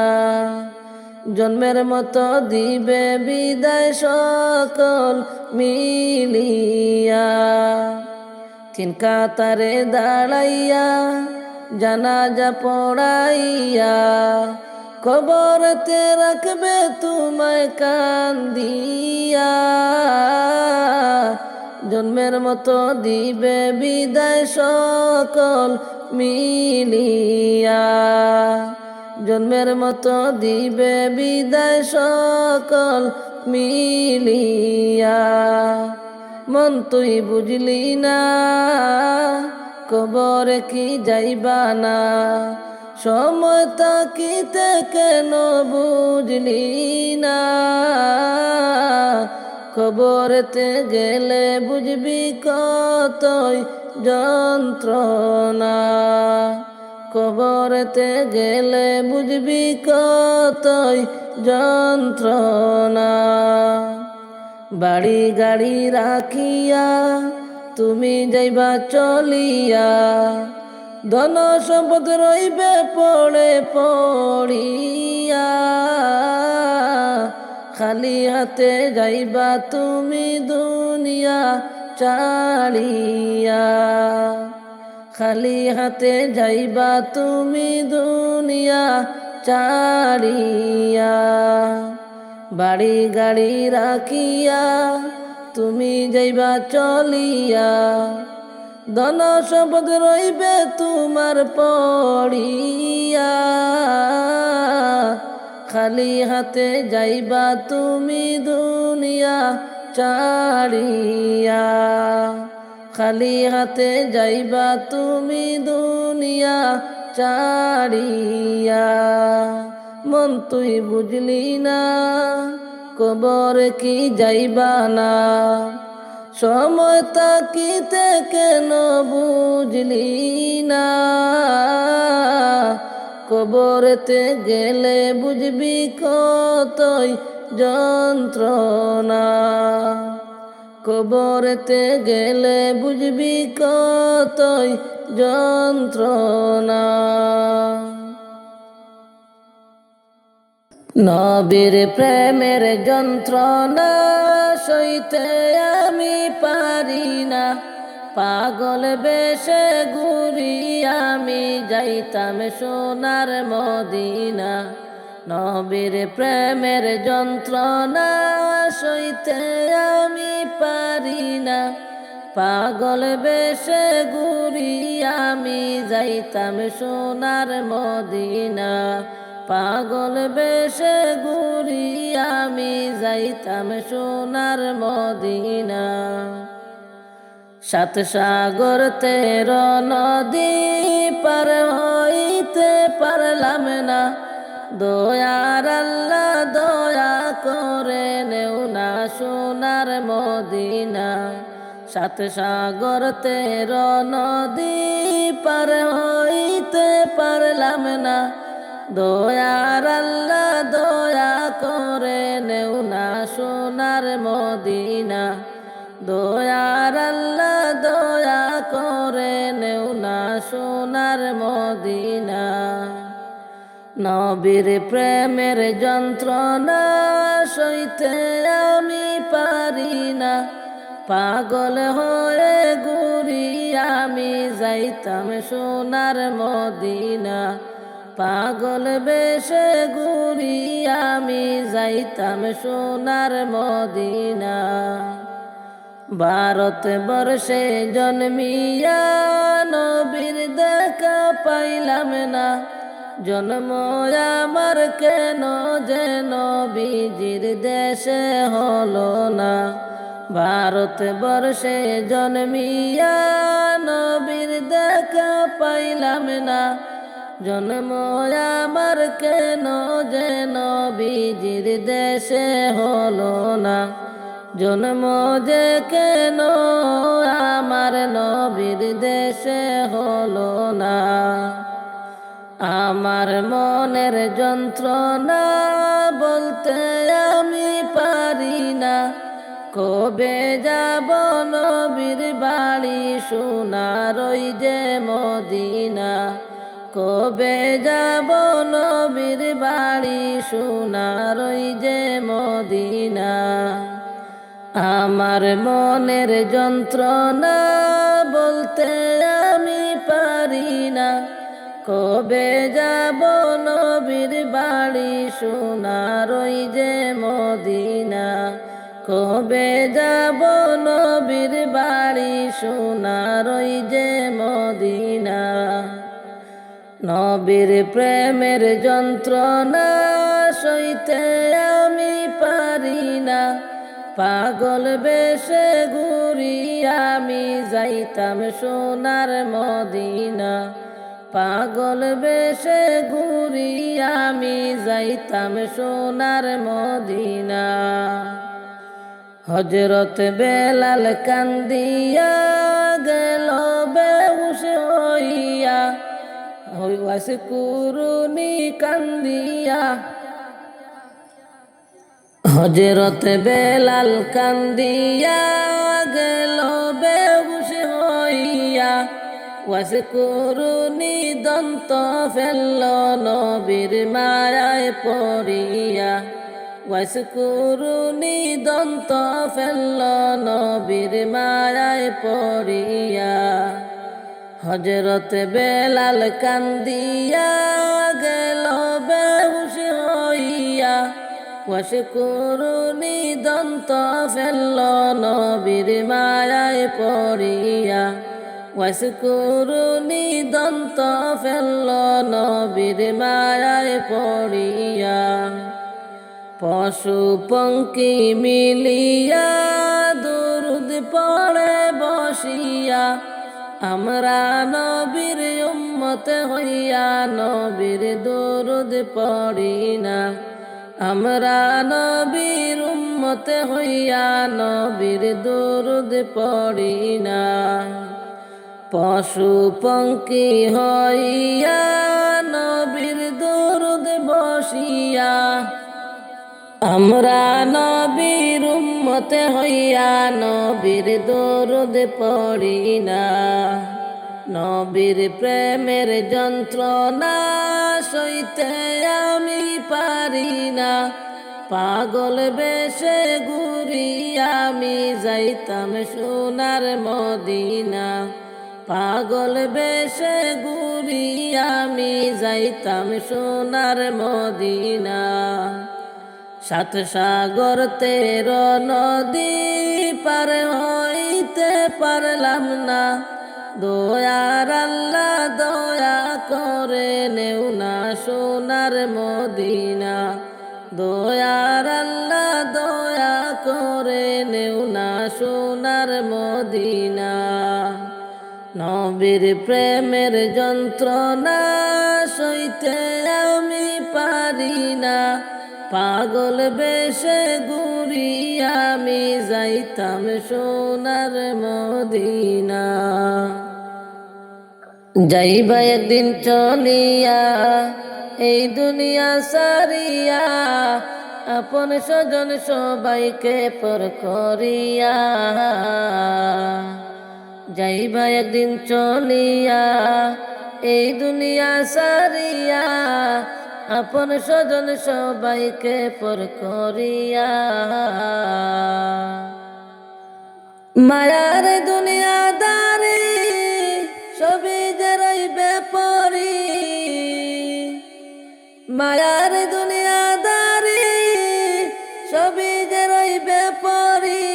জন্মের মতো দিবে বিদায় সকল মিলিয়া। তিন কাতারে দাঁড়াইয়া জানাজা পড়াইয়া, কবরতে রাখবে তোমায় কান্দিয়া, জন্মের মতো দিবে বিদায় সকল মিলিয়া, জন্মের মতো দিবে বিদায় সকল মিলিয়া। মন তুই বুঝলি না, কবরে কি যাইবা না, সময় তাকিতে কেন বুঝলি না। কবরেতে গেলে বুঝবি কতই যন্ত্রণা, কবরেতে গেলে বুঝবি কতই যন্ত্রণা। বাড়ি গাড়ি রাখিয়া তুমি যাইবা চলিয়া, ধন সম্পদ রইবে পড়ে পড়িয়া। খালি হাতে যাইবা তুমি দুনিয়া ছাড়িয়া, খালি হাতে যাইবা তুমি দুনিয়া ছাড়িয়া। বাড়ি গাড়ি রাখিয়া তুমি যাইবা চলিয়া, ধন সম্পদ রইবে তোমার পড়িয়া। খালি হাতে যাইবা তুমি দুনিয়া ছাড়িয়া, খালি হাতে যাইবা তুমি দুনিয়া ছাড়িয়া। মন তুই বুঝলি না, কবরে কি যাইবা না, সময় তাকিতে কেন বুঝলি না। কবরেতে গেলে বুঝবি কতই যন্ত্রণা, কবরেতে গেলে বুঝবি কতই যন্ত্রণা। নবীর প্রেমের যন্ত্রণা সইতে আমি পারি না, পাগল বেশে ঘুরি আমি যাইতাম সোনার মদিনা। নবীর প্রেমের যন্ত্রণা সইতে আমি পারি না, পাগল বেশে ঘুরি আমি যাইতাম সোনার মদিনা। পাগল বেশে ঘুরি আমি যাইতাম সোনার মদিনা। সাত সাগর 13 নদী পার হইতে পারলাম না, দয়ার আল্লাহ দয়া করে নেও না সোনার মদিনা। সাত সাগর 13 নদী পার হইতে পারলাম না, দয়ার আল্লাহ দয়া করে নেও না সোনার মদিনা। দয়ার আল্লাহ দয়া করে নেও না সোনার মদিনা। নবীর প্রেমের যন্ত্রণা সইতে আমি পারি না, পাগল হয়ে ঘুরি আমি যাইতাম সোনার মদিনা। পাগল বেশে ঘুরি আমি যাইতাম সোনার মদিনা। ভারতবর্ষে জন্মিয়া নবীর দেখা পাইলাম না, জন্ম আমার কেন যে নবীজির দেশে হলো না। ভারতবর্ষে জন্মিয়া নবীর দেখা পাইলাম না, জন্ম আমার কেন যে নবীজির দেশে হলো না। জন্ম যে কেন আমার নবীর দেশে হলো না। আমার মনের যন্ত্রণা বলতে আমি পারি না, কবে যাব নবীর বাড়ি সোনার ওই যে মদিনা। কবে যাব নবীর বাড়ি সোনার ওই যে মদিনা। আমার মনের যন্ত্রণা বলতে আমি পারি না, কবে যাব নবীর বাড়ি সোনার ওই যে মদিনা। কবে যাব নবীর বাড়ি সোনার ওই যে মদিনা। নবীর প্রেমের যন্ত্রণা সইতে আমি পারি না, পাগল বেশে ঘুরি আমি যাইতাম সোনার মদিনা। পাগল বেশে ঘুরি আমি যাইতাম সোনার মদিনা। হযরত বেলাল কান্দিয়া গেল বেহুশ হইয়া, ওয়াস কুরুনি কান্দিয়া। হযরত বেলাল কান্দিয়া গেল বেহুশ হইয়া, ওয়াস কুরুনি দন্ত ফেলল নবীর মায়ায় পড়িয়া। ওয়াস কুরুনি দন্ত ফেলল নবীর মায়ায় পড়িয়া। হযরত বেলাল কান্দিয়া গেল বেহুশ হইয়া, ওয়াস কুরুনি দন্ত ফেলল নবীর মায়ায় পড়িয়া। ওয়াস কুরুনি দন্ত ফেলল নবীর মায়ায় পড়িয়া। পশু পঙ্খী মিলিয়া দুরুদ পড়ে বসিয়া, আমরা নবীর উম্মত হইয়া নবীর দুরুদ পড়ি না। আমরা নবীর উম্মত হইয়া নবীর দুরুদ পড়ি না। পশু পঙ্খী হইয়া নবীর দুরুদ বসিয়া, আমরা নবীর উম্মত হইয়া নবীর দুরুদ পড়ি না। নবীর প্রেমের যন্ত্রণা সইতে আমি পারি না, পাগল বেশে ঘুরি আমি যাইতাম সোনার মদিনা। পাগল বেশে ঘুরি আমি যাইতাম সোনার মদিনা। সাত সাগর 13 নদী পার হইতে পারলাম না, দয়ার আল্লাহ দয়া করে নেও না সোনার মদিনা। দয়ার আল্লাহ দয়া করে নেও না সোনার মদিনা। নবীর প্রেমের যন্ত্রণা সইতে আমি পারি না, পাগল বেশে ঘুরি আমি যাইতাম সোনার মদিনা। যাইবা একদিন চলিয়া এই দুনিয়া সারিয়া, আপন স্বজন সবাইকে পর করিয়া। যাইবা একদিন চলিয়া এই দুনিয়া সারিয়া, আপন স্বজন সবাইকে পর করিয়া। মায়ার দুনিয়াদারি সবই যে রইবে পরি, মায়ার দুনিয়াদারি সবই যে রইবে পরি।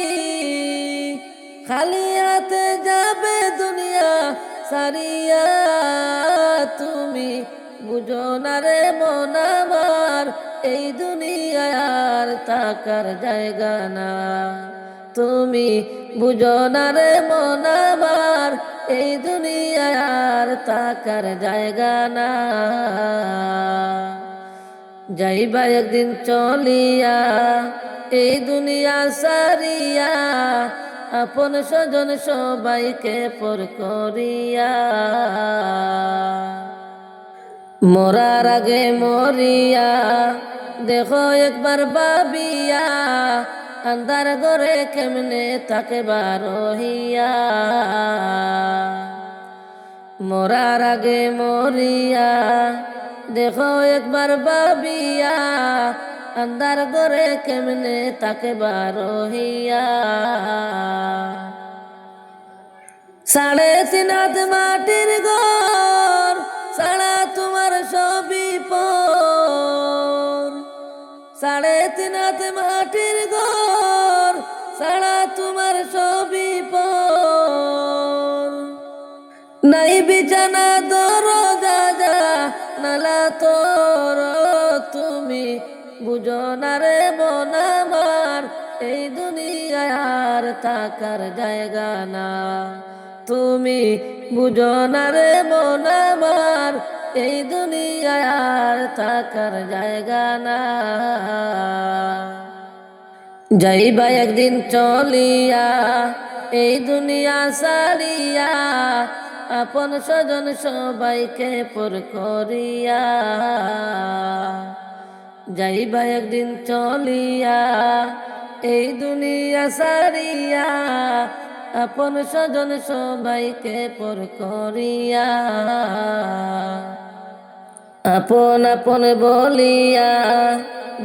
খালি হাতে যাবে দুনিয়া সারিয়া, তুমি বুঝো না রে মন আমার এই দুনিয়ার থাকার জায়গা না। তুমি বুঝো না রে মন আমার এই দুনিয়ার থাকার জায়গা না। যাইবা একদিন চলিয়া এই দুনিয়া সারিয়া, আপন স্বজন সবাইকে পর করিয়া। মরার আগে মরিয়া দেখো একবার ভাবিয়া, আন্ধার ঘরে কেমনে থাকে রহিয়া। মরার আগে মরিয়া দেখো একবার ভাবিয়া, আন্ধার ঘরে কেমনে থাকে রহিয়া। 3.5 হাত মাটির ঘর সারা তোমার সবই পর। 3.5 হাত মাটির ঘর সারা তোমার সবই পর। নাই বিছানা দরজা জানালা তোর তুমি বুঝো না রে মন আমার, এই দুনিয়ায় আর থাকার জায়গা না। তুমি বুঝো না রে মন আমার, এই দুনিয়ায় আর থাকার জায়গা না। যাইবা একদিন চলিয়া এই দুনিয়া সারিয়া, আপন স্বজন সবাইকে পর করিয়া। যাইবা একদিন চলিয়া এই দুনিয়া সারিয়া, আপন স্বজন সবাইকে পর করিয়া। আপন আপন বলিয়া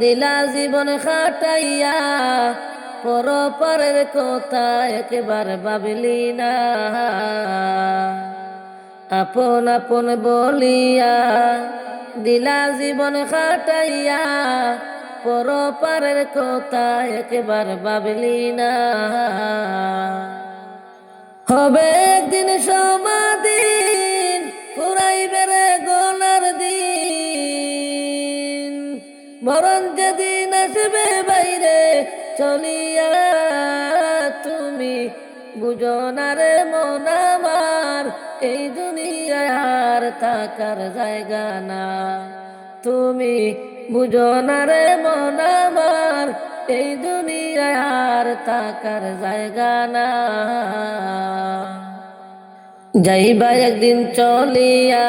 দিলা জীবন খাটাইয়া, পর পরের কথা একবার ভাবলি না। আপন আপন বলিয়া দিলা জীবন খাটাইয়া, পর পরের কথা একবার ভাবলি না। হবে একদিন সমাদিন পুরাইবে রে গলার দিন, মরণ যেদিন আসবে বাইরে চলিয়া। তুমি বুঝো না রে মন আমার, এই দুনিয়ায় আর থাকার জায়গা না। তুমি বুঝো না রে মন আমার, এই দুনিয়ায় আর থাকার জায়গা না। যাইবা একদিন চলিয়া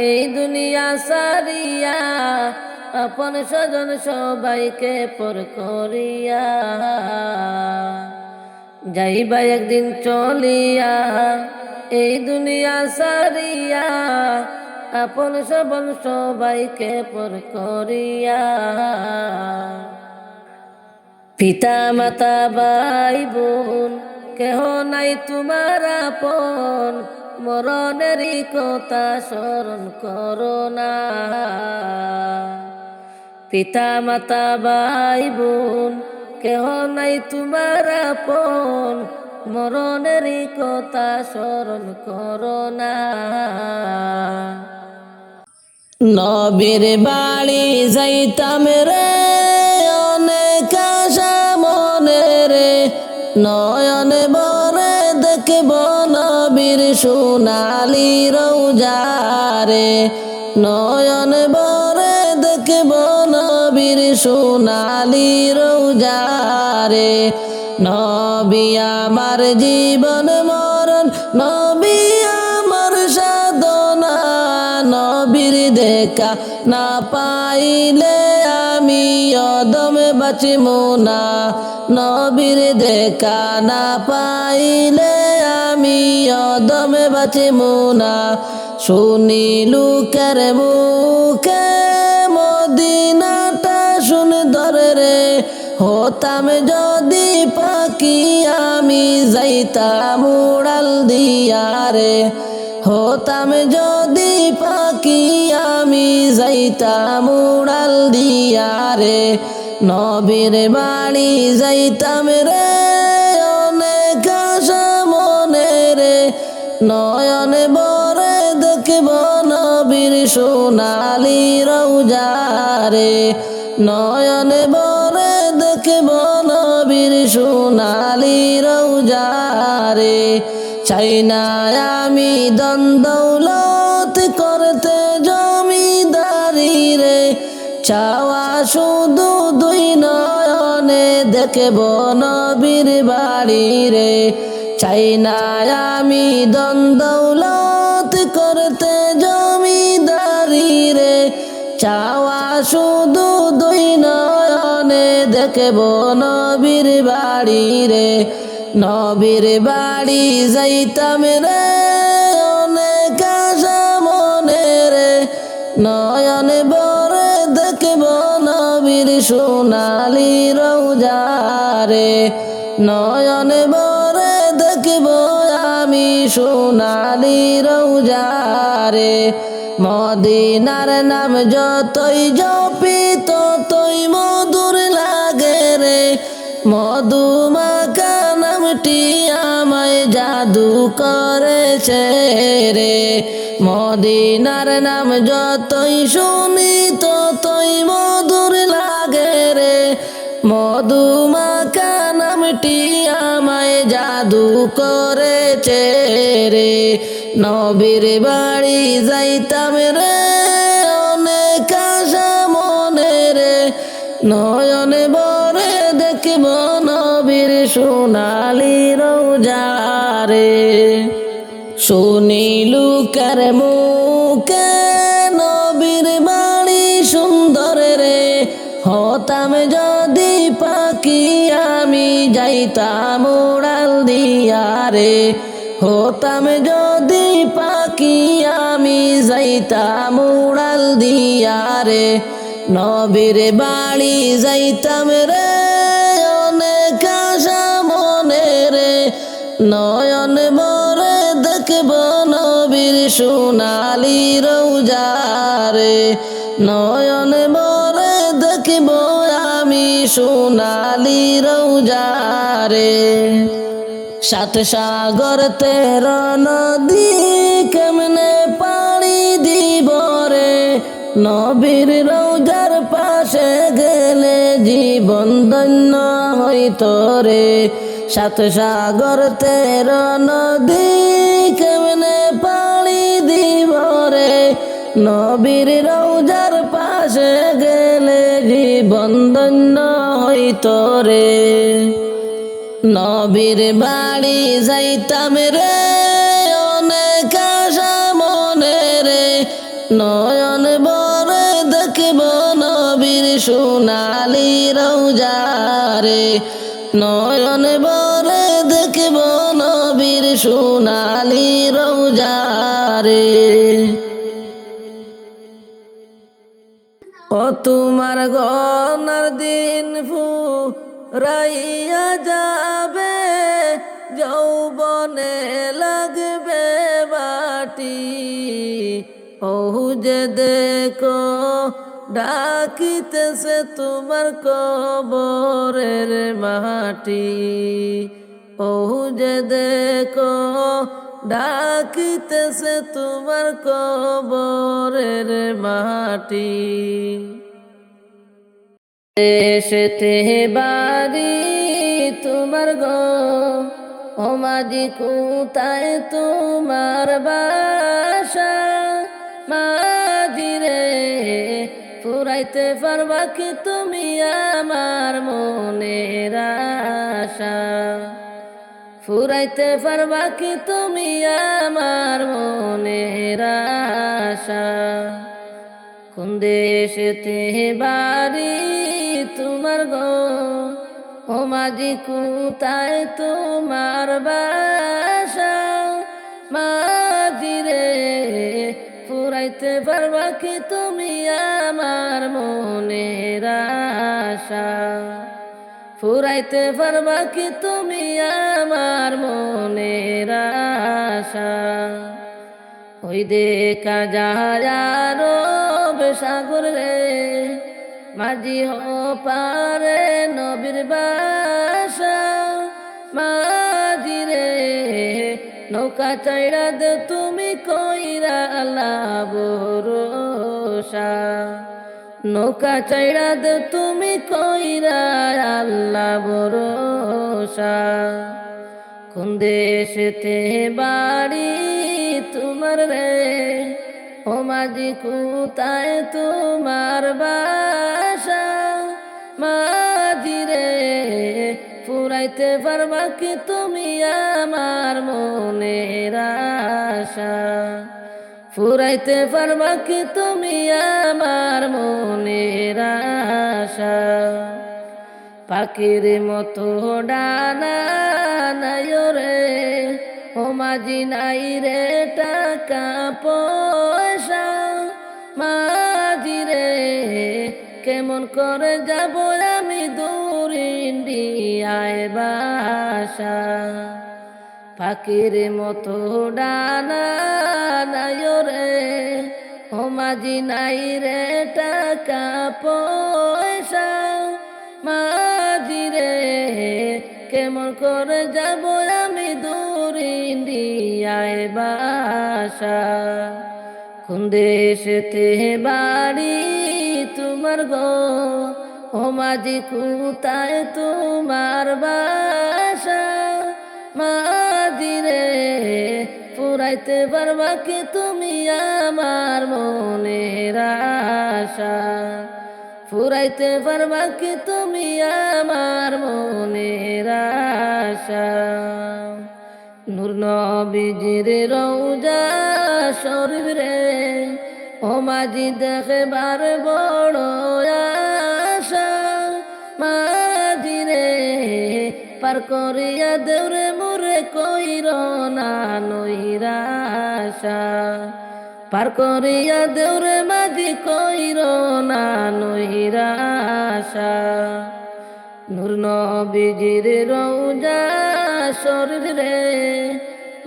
এই দুনিয়া সারিয়া, আপন স্বজন সবাইকে পর করিয়া। যাইবা একদিন চলিয়া এই দুনিয়া সারিয়া, আপন স্বজন সবাইকে পর করিয়া। পিতা মাতা ভাই বোন কেহ নাই তোমার আপন, মরণেরই কথা স্মরণ করো না। পিতা মাতা ভাই বোন কেহ নাই তোমার আপন, মরণেরই কথা স্মরণ করো না। নবীর বাড়ি যাইতাম রে অনেক আশা মনে রে, নয়নে বরে দেখব নবীর সোনালি রওজা রে। নয়নে বরে দেখব নবীর সোনালি রওজা রে। নবী আমার জীবন মরণ, নবী আমার সাধনা, নবীর দেখা না পাইলে আমি অদমে বাঁচিমু না। নবীর দেখা না পাইলে আমি অদমে বাঁচিমু না। শুনি লোকের মুখে মদিনাটা সুন্দর রে, হতাম যদি পাখি আমি যাইতাম উড়াল দিয়া রে। হতাম যদি পাখি আমি যাইতাম উড়াল দিয়া রে। নবীর বাড়ি যাইতাম রে অনেক আশা মনে রে, নয়নে বরে দেখব নবীর সোনালি রওজা রে। নয়নে বরে দেখব নবীর সোনালি রওজা রে। চাই না আমি ধন দৌলত করতে জমিদারি রে, চাওয়া শুধু দুই নয়নে দেখব নবীর বাড়ি রে। চাই না আমি ধন দৌলত করতে জমিদারি রে, চাওয়া শুধু দুই নয়নে দেখব নবীর বাড়ি রে। নবীর বাড়ি যাইতাম রে অনেক আশা মনে রে, নয়নে বরে দেখব নবীর সোনালি রওজা রে। নয়নে বরে দেখব আমি সোনালি রওজা রে। মদিনার নাম যতই জপি ততই মধুর লাগে রে, মধুমাখা নামটি আমায় জাদু করেছে রে। মদিনার নাম যতই শুনি ততই মধুর লাগে রে, মধুমাখা নামটি আমায় জাদু করেছে রে। নবীর বাড়ি যাইতাম রে অনেক আশা মনে রে, নয়নে বরে দেখব নবীর সোনালি রোজা রে। শুনিলু কার মুখে নবীর বাড়ি সুন্দর রে, হতাম যদি পাখি আমি যাইতাম উড়াল দিয়া রে, হতাম যদি পাখি আমি যাইতাম উড়াল দিয়া রে। নবীর বাড়ি যাইতাম রে অনেক আশা মনে রে, নয়ন বরে দেখব নবীর সোনালি রোজা রে, নয়ন বরে দেখব আমি সোনালি রোজা রে। সাত সাগর 13 নদী কেমনে পাড়ি দিব রে, নবীর রোজার পাশে গেলে জীবন ধন্য হইত রে। সাত সাগর 13 নদী কেমনে পাড়ি দিব রে, নবীর রোজার পাশে গেলে জীবন ধন্য হইত রে। নবীর বাড়ি যাইতাম রে অনেক আশা মনে রে, নয়ন বরে দেখব নবীর সোনালি রোজা রে, নয়ন বরে দেখব নবীর সোনালি রোজা রে। ও তোমার গনার দিন ফুরাইয়া যাবে, যৌবনে লাগবে বাটি, ওহু যে দেখো ডাকিতেছে তোমার কবরের মাটি, ওহু যে দেখো ডাকিতেছে তোমার কবরের মাটি। দেশেতে বাড়ি তোমার গো, ও মাঝি কোথায় তোমার বাসা, মাঝি রে ফুরাইতে পারবা কি তুমি আমার মনের আশা, ফুরাইতে পারবা কি তুমি আমার মনের আশা। কোন দেশেতে বাড়ি তোমার গো, ও মাঝি কোথায় তোমার বাসা, মাঝি রে ফুরাইতে পারবা কি তুমি আমার মনের আশা, ফুরাইতে পারবা কি তুমি আমার মনের আশা। ওই দেখা যায় আরব সাগর রে, মাঝি পারে নবীর বাসা, মাঝি রে নৌকা চাইড়া দে তুমি কইরা আল্লাহ ভরসা, নৌকা চাইড়া দে তুমি কইরা আল্লাহ ভরসা। কোন দেশেতে বাড়ি তোমার রে, ও মাঝি কোথায় তোমার বাসা, মাঝি রে ফুরাইতে পারবা কি তুমি আমার মনের আশা, ফুরাইতে পারবা কি তুমি আমার মনের আশা। পাখির মতো ডানা নাই রে, ও মাঝি নাই রে টাকা পয়সা, মাঝি রে কেমন করে যাব আমি দূর ইন্ডিয়ায় বাসা। পাখির মতো ডানা নাই রে, ও মাঝি নাই রে টাকা পয়সা, মাঝি রে কেমন করে যাব আমি দূর ইন্ডিয়ায় বাসা। কোন দেশেতে বাড়ি তোমার গো, ও মাঝি কোথায় তোমার বাসা? মাঝি রে ফুরাইতে পারবা কি তুমি আমার মনের আশা? ফুরাইতে পারবা কি তুমি আমার মনের আশা? নূর নবীজির রওজা শরীফ রে, ও মাঝি দেখবার বড় আশা। মাঝি রে পার করিয়া দেউরে মোরে কইর না নৈরাশা। পার করিয়া দেউরে মাঝি কইর না নৈরাশা। নূর নবীজির রওজা শরীফ রে,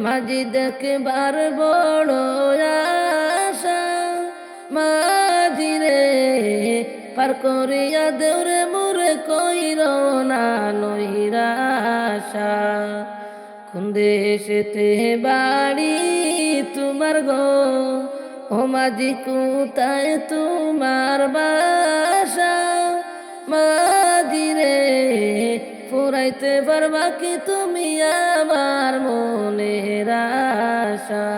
মাঝি দেখবার বড় আশা। মাঝি রে পার করিয়া দেউরে মোরে কইর না নৈরাশা। কোন দেশেতে বাড়ি তোমার গো, ও মাঝি কোথায় তোমার বাসা? মাঝি রে ফুরাইতে পারবা কি তুমি আমার মনের আশা?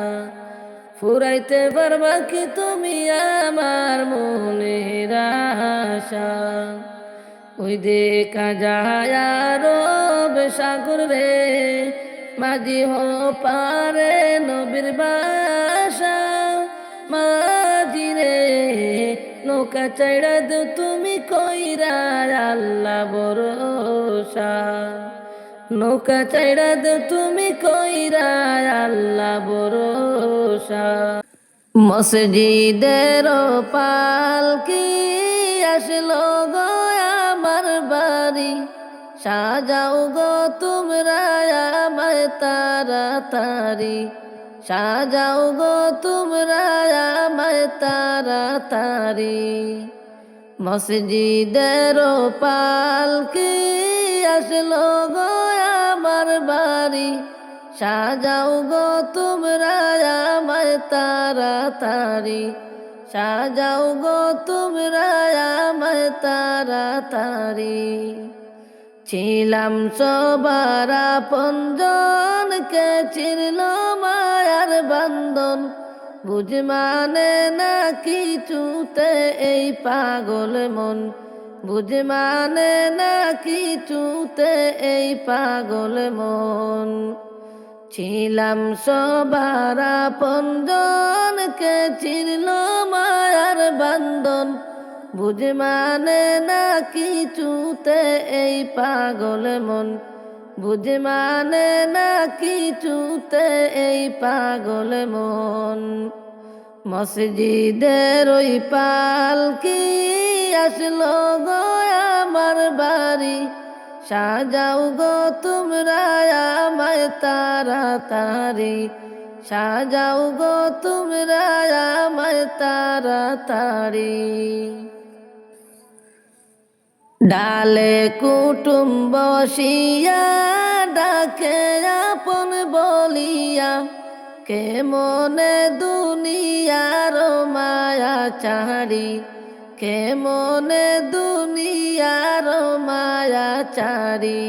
ফুরাইতে পারবা কি তুমি আমার মনের আশা? ওই দেখা যায় আরব সাগর রে, মাঝি হো পারে নবীর বাসা। মাঝি রে নৌকা চাইড়া দে তুমি কইরা আল্লাহ ভরসা। নৌকা চাইড়া দে তুমি কইরা আল্লাহ ভরসা। মসজিদের পালকি আসলো গো আমার বাড়ি, সাজাও গো তোমরা আমায় তাড়াতাড়ি। সাজাও গো তোমরা আমায় তাড়াতাড়ি। মসজিদের পালকি আসলো গো আমার বাড়ি, সাজাও গো তোমরা আমায় তাড়াতাড়ি। সাজাও গো তোমরা আমায় তাড়াতাড়ি। ছিলাম সবার আপনজন, কে চিরল মায়ার বান্ধন। বুঝ মানে না কিছুতে এই পাগল মন। বুঝ মানে না কিছুতে এই পাগল মন। ছিলাম সবার আপনজন, কে চিরল মায়ার বান্ধন। বুঝ মানে না কিছুতে এই পাগল মন। বুঝ মানে না কিছুতে এই পাগল মন। মসজিদের ওই পালকি আসলো গো আমার বাড়ি, সাজাও গো তোমরা আমায় তাড়াতাড়ি। সাজাও গো তোমরা আমায় তাড়াতাড়ি। ডালে কুটুম বসিয়া ডাকে আপন বলিয়া, কে মনে দুনিয়ার মায়া চারি। কে মনে দুনিয়ার মায়া চারি।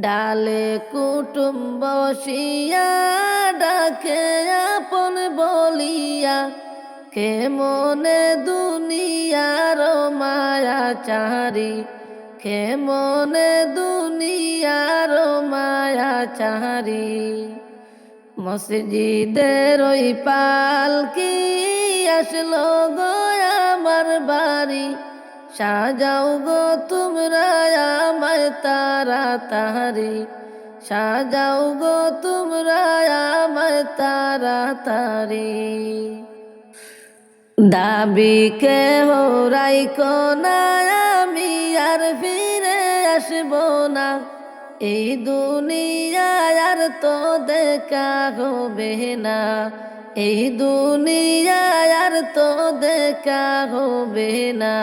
ডালে কুটুম বসিয়া ডাকে আপন বলিয়া, কে মনে দুনিয়ার মায়া চারি। কে মনে দুনিয়ার মায়া চারি। মসজিদের ওই পালকি আসলো গো আমার বাড়ি, সাজাও গো তোমরা আমায় তাড়াতাড়ি। সাজাও গো তোমরা আমায় তাড়াতাড়ি। দাবি কেহ রাইখো না, আমি আর ফিরে আসবো না। এই দুনিয়ায় আর তো দেখা হবে না। এই দুনিয়ায় আর তো দেখা হবে না।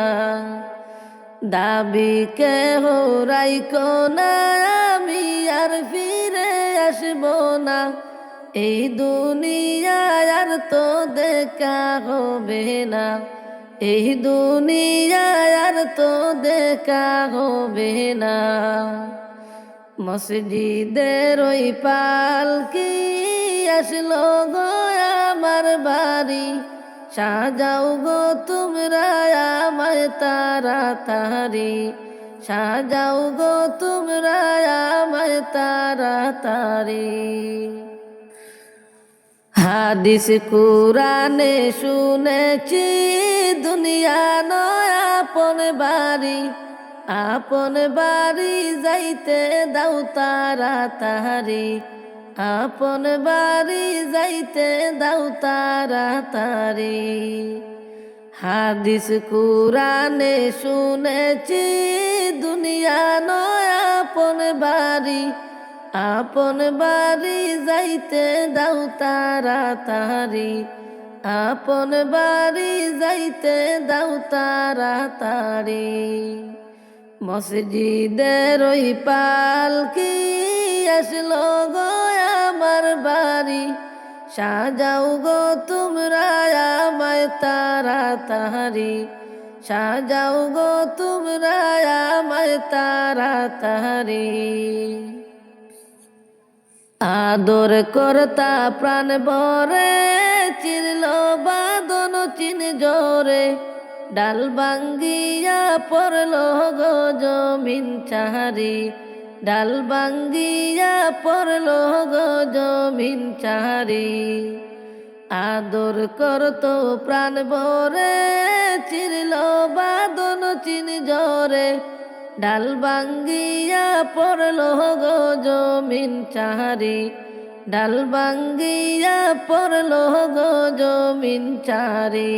দাবি কেহ রাইখো না, আমি আর ফিরে আসবো না। এই দুনিয়ায় আর তো দেখা হবে না, এই দুনিয়ায় আর তো দেখা হবে না। মসজিদের ওই পালকি আসলো গো আমার বাড়ি, সাজাও গো তোমরা আমায় তাড়াতাড়ি, সাজাও গো তোমরা আমায় তাড়াতাড়ি। হাদিস কুরানে শুনেছি দুনিয়া নয় আপন বাড়ি, আপন বাড়ি যাইতে দাও তাড়াতাড়ি, আপন বাড়ি যাইতে দাও তাড়াতাড়ি। হাদিস কুরানে শুনেছি দুনিয়া নয় আপন বাড়ি, আপন বাড়ি যাইতে দাও তাড়াতাড়ি, আপন বাড়ি যাইতে দাও তাড়াতাড়ি। মসজিদের ওই পালকি আসলো গো আমার বাড়ি, সাজাও গো তোমরা আমায় তাড়াতাড়ি, সাজাও গো তোমরা আমায় তাড়াতাড়ি। আদর করতা প্রাণ ভরে চিরল বাদন চিন জোরে, ডাল ভাঙ্গিয়া পড়ল গো জমিন চাহারি, ডাল ভাঙ্গিয়া পড়ল গো জমিন চাহারি। আদর করত প্রাণ ভরে চিরল বাদন চিন জোরে, ডাল ভাঙ্গিয়া পড়ল গো জমিন চাহারি, ডাল ভাঙ্গিয়া পড়ল গো জমিন চাহারি।